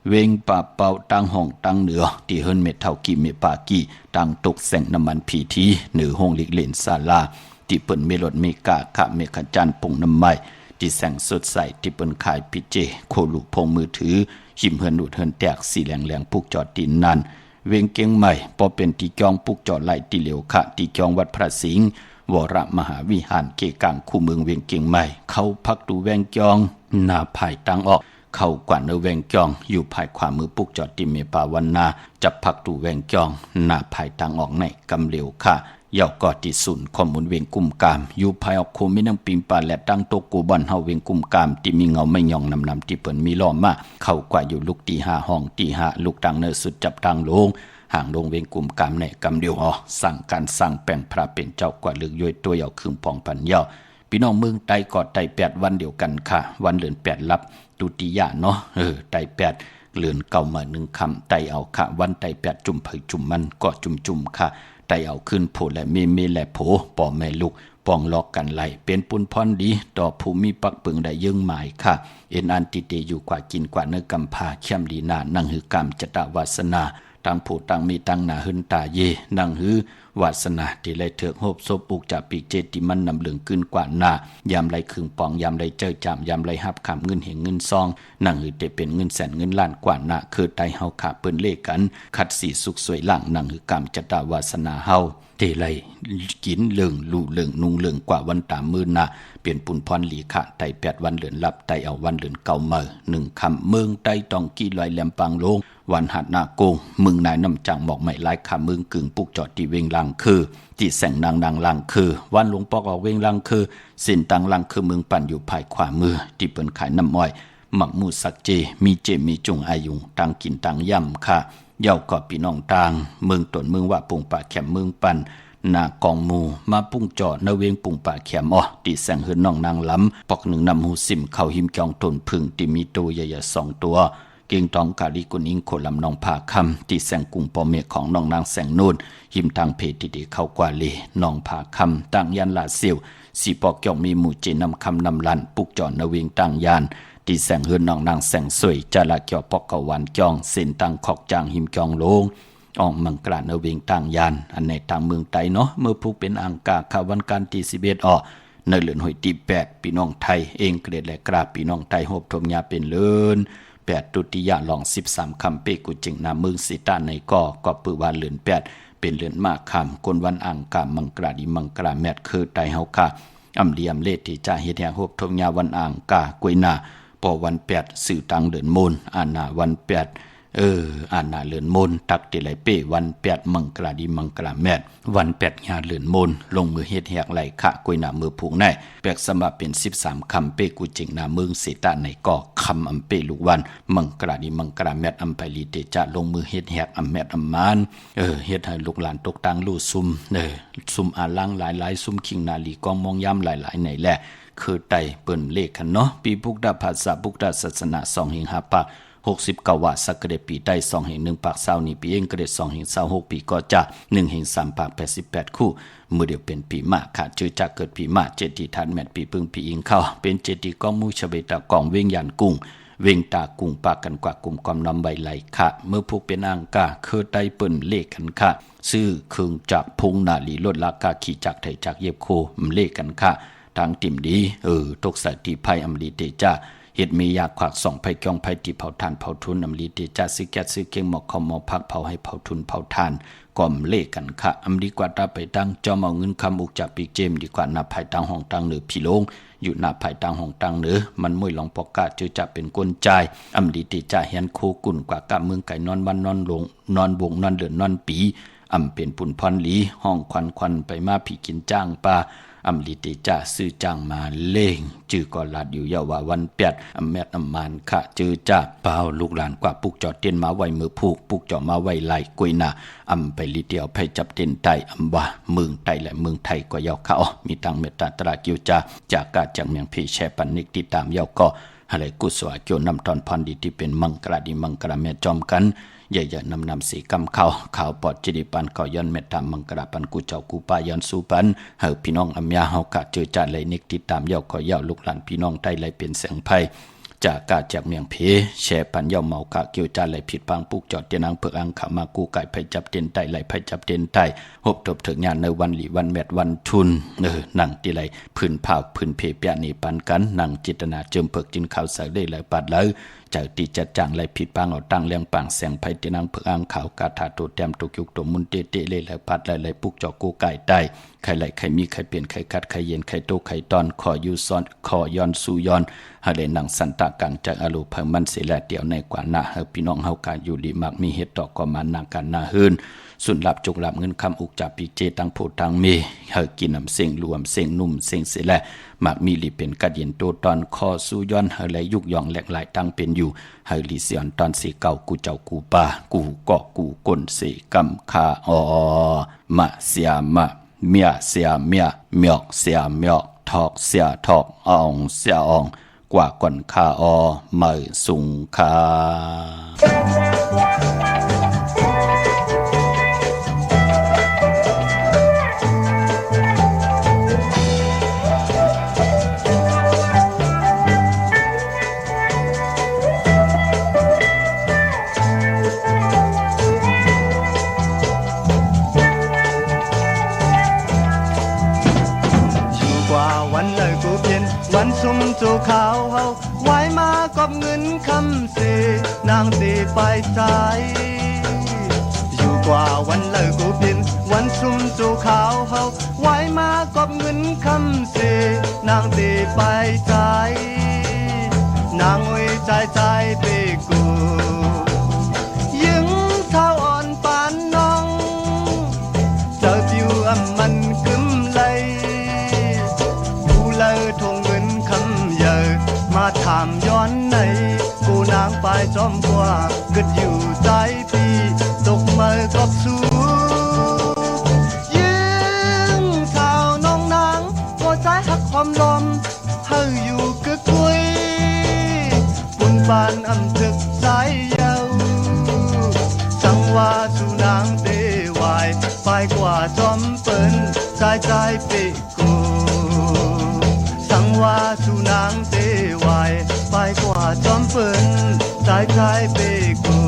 เวงป่าเป่าตั้งห้องตั้งเหนือที่เฮิรนเม็ดเท่ากี่เมปากี่ตั้งตกแสงน้ำมันพีทีเหนือห้องลิกเลนศาลาที่เปิ้นเมรถเมกาขะเมขจันปงน้ำไม้ที่แสงสดใสที่เปิ้นขายพิเจโคลูกพงมือถือหิมเฮิรนดูดเฮิรนแตกสีแหลงๆปุกจอดดินนั่นเวงเกียงใหม่พอเป็นที่จองปุกจอดไหลที่เหลียวขะที่จองวัดพระสิงห์วรมหาวิหารเกกังคู่เมืองเวียงเกียงใหม่เข้าพักดูแวงจองหน้าภายตังออกเข้ากว่าเนแวงจองอยู่ภายขวามือปุกจอดติเมปาวันนาจับพักดูแวงจองหน้าภายตังออกในกำเหลียวค่ะเย่ากอที่ศูนย์ข้อมูลเวียงกุมกามอยู่ภายออกโคมินังปิงปาและตั้งโตกูบันเฮาเวียงกุมกามที่มีเงาไม่ยองนำที่เปิ้นมีล้อมมาเข้ากว่าอยู่ลูกตี5ห้องตี5ลูกตังเนสุดจับตังลงห่างลงเวงกลุ่มกามในกำเดียวสั่งการสั่งแป่งพระเป็นเจ้ากว่าลึกย่อยตัวเหยาครึ่งปองปันเยาพี่น้องเมืองไตกอดไต8วันเดียวกันค่ะวันเดือน8รับตุติยะเนาะไต8เดือนเก่ามา1คำไตเอาค่ะวันไต8จุ่มเผยจุ่มมันก็จุ่มค่ะไตเอาขึ้นโผและเมและโผป่อแม่ลูกปองลอกกันไหลเป็นปุนพรดีต่อภูมิปักปึงได้ยึงหมายค่ะเอ็นอันติเตอยู่กว่ากินกว่าเนื้อกำพาเข้มดีนานั่งหือกรรมจตวาสนาตั้งผู้ตั้งมีตั้งหนาหึนตาเยนั่งหือวาสนาที่ไรเถือกโหบศพอุกจากปีเจติมันนำเหลืองขึ้นกว่าหน้ายามไรครึ่งปองยามไรเจอจามยามไรหับขำเงินเหงเงินซองนั่งหือแต่เป็นเงินแสนเงินล้านกว่าหน้าคือไตเฮาขาเปิ้นเลขกันขัดสีสุขสวยหลังนั่งหือกรรมจตวาสนาเฮาเตไรกินเลิงลู่เลิงนุงเลิงกว่าวันตามมือหน้าเปลี่ยนปุ่นพรหลีขะไต8วันเหลือนลับไตเอาวันเหลือนเก่าเมื่อ1คำเมืองไตตองกี้ลอยแหลมปังลงวันหัดนาโกงมึงนายน้ำจังหมอกไม่ลายขามึงกึ่งปุกจอดที่เวงลังคือที่แสงนางลังคือวันหลวงปอกออกเวงลังคือสินตังลังคือมึงปั่นอยู่ภายขวามือที่เปิ้นขายน้ำอ้อยหมักมูสักเจมีเจมีจุงอายุงตังกินตังย่ำค่ะเย่ากอดพี่น้องต่างเมืองตนเมืองว่าปุงป่าแขมเมืองปั่นหน้ากองหมูมาปุ้งจอดนเวงปุงป่าแขมตีแสงเฮือนน้องนางล้ำปอกหนึ่งนำหูสิมเข้าหิมจองตนพึ่งที่มีตัวใหญ่ๆ2ตัวเก่งตองกาลีกุนิงโคลำนองผาคำที่แสงกุงปอเมฆของน้องนางแสงนูนหิมทางเพติดีเข้ากว่าเลน้องผาคำตั้งยันลาเซียวสีปอกยองมีหมู่เจนำคำนำลันปุกจอดนเวงตั้งยานที่แสงเฮือนน้องนางแสงสวยจาละเกี่ยวปอกกวันจองเส้นตังขอกจางหิมจองโลงออกมังกราเนเวงต่างยานอันในทางเมืองไตเนาะเมื่อพุกเป็นอังกาขาวันการที่11ในเลือนหอยที่8พี่น้องไทยเองเกรดและกราบพี่น้องไทยโหบทมยาเป็นเลิน8ตุติยะลอง13คำเปกุจิงนาเมืองสิตาในก็ปือวานเลือน8เป็นเลือนมากคำคนวันอังกามังกราดิมังกราแมดคือไตเฮาค่ะอำเลียมเลที่จะเฮ็ดแห่งโหบทมยาวันอังกากวยนาปอวัน8สื่อตังเลือนมูลอานาวัน8อ่านนาเลือนมนตักติไหลเป้วัน8มังกราดีมังกราแมดวัน8ญาเลือนมนลงมือเฮ็ดแหกไหลขะกวยหน้ามือผูกในแปกสมบัติเป็น13คำเป้กูจิงหน้าเมืองเสตาในก่อคำอำเป้ลูกวันมังกราดีมังกราแมดอำไปลีเตจะลงมือเฮ็ดแหกอำแมดอำมานเฮ็ดให้ลูกหลานตกตังลู่ซุ่มซุ่มอาลังหลายๆซุ่มคิงนาลีกองมองย่ำหลายๆในแหละคือไตเปิ้นเลขกันเนาะปีพุกดาภาษาพุกดาศาสนา2หิงหาปะ 69ว่าสักกระเดปีได้2แห่ง1ปาก20นี้ปีเองกระเด2แห่ง26ปีก็จะ1แห่ง3ปาก88คู่มือเดียวเป็นปีมะค่ะจือจากเกิดปีมะเจดีทันแมตปีพึ่งปีอิงเข้าเป็นเจดีกองมูชเบตากองเวงยันกุ้งเวงตากุ้งปากกันกว่ากลุ่มกอมนำใบไหลค่ะเมื่อผู้เป็นอังกาคือได้เปิ้นเลขกันค่ะซื้อเครื่องจักรพุงนาลีลดราคาขี่จักรไทยจักรเย็บโคมเลขกันค่ะทางติ่มดีตกสติภัยอำลีเตจ้าเฮ็ดมียาขวากส่องไผกองไผติเผาทานเผาทุนอำลีเตจ้าซื้อแก๊สซื้อเก่งหมอกคอมหมอพักเผาให้เผาทุนเผาทานก่อมเลขกันค่ะอำดีกว่าตาไปตั้งจอมเอาเงินคำอุกจากปีเจมดีกว่านับภายตังห้องตังเหนือพี่ลงอยู่หน้าภายตังห้องตังเหนือมันมวยหลงปอกกาจือจะเป็นกลใจอำดีเตจ้าเฮียนโคกุ่นกว่ากะเมืองไก่นอนวันนอนลงนอนวงนอนเดือนนอนปีอำเป็นปุ่นพรหลีห้องควันไปมาผีกินจ้างปลาอำลิติจ่าซื้อจ้างมาเล่งจือก่อลาดอยู่ยาวาวันเปียดอำแมดอำมานค่ะจือจ่าเปล่าลูกหลานกว่าปุกจอดเตียนมาไว้มือผูกปุกจอมาไว้ไหลกุยนาอำไปลิเดียวไปจับเตียนไตอำว่าเมืองไตและเมืองไทยก็ยาวเขามีตังเมตตาตรากิวจ่าจากกาจากเมียงพีแชปันนิกติตามยาวก็อะไรกุศลเกี่ยวนำตอนพรดีที่เป็นมังกรดีมังกรแม่จอมกันใหญ่ๆนำสีกำข่าวปอดจิริปันก่อย้อนเมตตามังกรปันกูเจ้ากูปาย้อนสู่ปันเฮาพี่น้องอำยาเฮากะเจอจัดเลยนิกติดตามเย่าขอย่าลูกหลานพี่น้องได้เลยเป็นแสงไพจากกาจากเมียงเพแช่ปันเย่าเมากะเกี่ยวจัดเลยผิดพังปุกจอดเตียนางเผือกอังขามากูไก่ไผจับเตียนไตไหลไผจับเตียนไตหบทบถึงงานในวันหลีวันแมดวันทุนนั่งตีไหลพื้นผาพื้นเพเปียนี่ปันกันนั่งจิตนาเจิมเผือกจินข้าวใส่ได้เลยปัดเลยจากตีจัดจางไหลผิดปังเอาตั้งเลี้ยงปังแสงไผเตียนางเผือกอังขาวกาถาตัวแต้มตัวยุกตัวมุนเตเตเลยเลยปัดเลยปุกจอกูไก่ได้ใครไหลใครมีใครเปลี่ยนใครคัดใครเย็นใครโตใครตอนขออยู่ซ้อนขอย้อนสู่ย้อนหาเลยนังสันตะกังจากอารมณ์เพิ่มมันเสียแล้วเดียวในกว่าหน้าเฮาพี่น้องเฮากาอยู่ดีมากมีเหตุต่อก็มานางกันหน้าหืนสุนหลับจุกหลับเงินคำอุกจับปีเจตังโพตังเมเฮากินน้ำเสียงรวมเสียงนุ่มเสียงเสียแล้วมากมีลีเป็นกัดเย็นโตตอนคอสู่ย้อนเฮาเลยยุกย่องแหลกหลายตั้งเป็นอยู่เฮาลีเสียนตอนสีเก่ากูเจ้ากูป่ากูเกาะกูก้นเสกำคามะเสียมะเมียเสียเมียเมียกเสียเมียกทอกเสียทอกอ่องเสียอ่องกว่าก่อนคาเมยสุงคาวันซุ่มจูขาวเฮาไว้มากับเงินคำเสนางเสไปใจอยู่กว่าวันเลิกกูเพียนวันซุ่มจูขาวเฮาไว้มากับเงินคำเสนางเสไปใจนางไว้ใจเปกูยิงเท้าอ่อนปานน้องเจอผิวมันกึมเลยกูเลยทงมาถามย้อนในกูนางไปจอมกว่าเกิดอยู่ใจพี่ตกมือกับสู้ยืงเท้าน้องนางก็ใจหักความลมเฮาอยู่กึกกุยปุ่นปานอำถึกใจเยาจังว่าสู่นางเตวายไปกว่าจอมเปิ้นใจเปกูสังว่าสู่นางเตวายไปกว่าจอมเปิ้นใจเปกู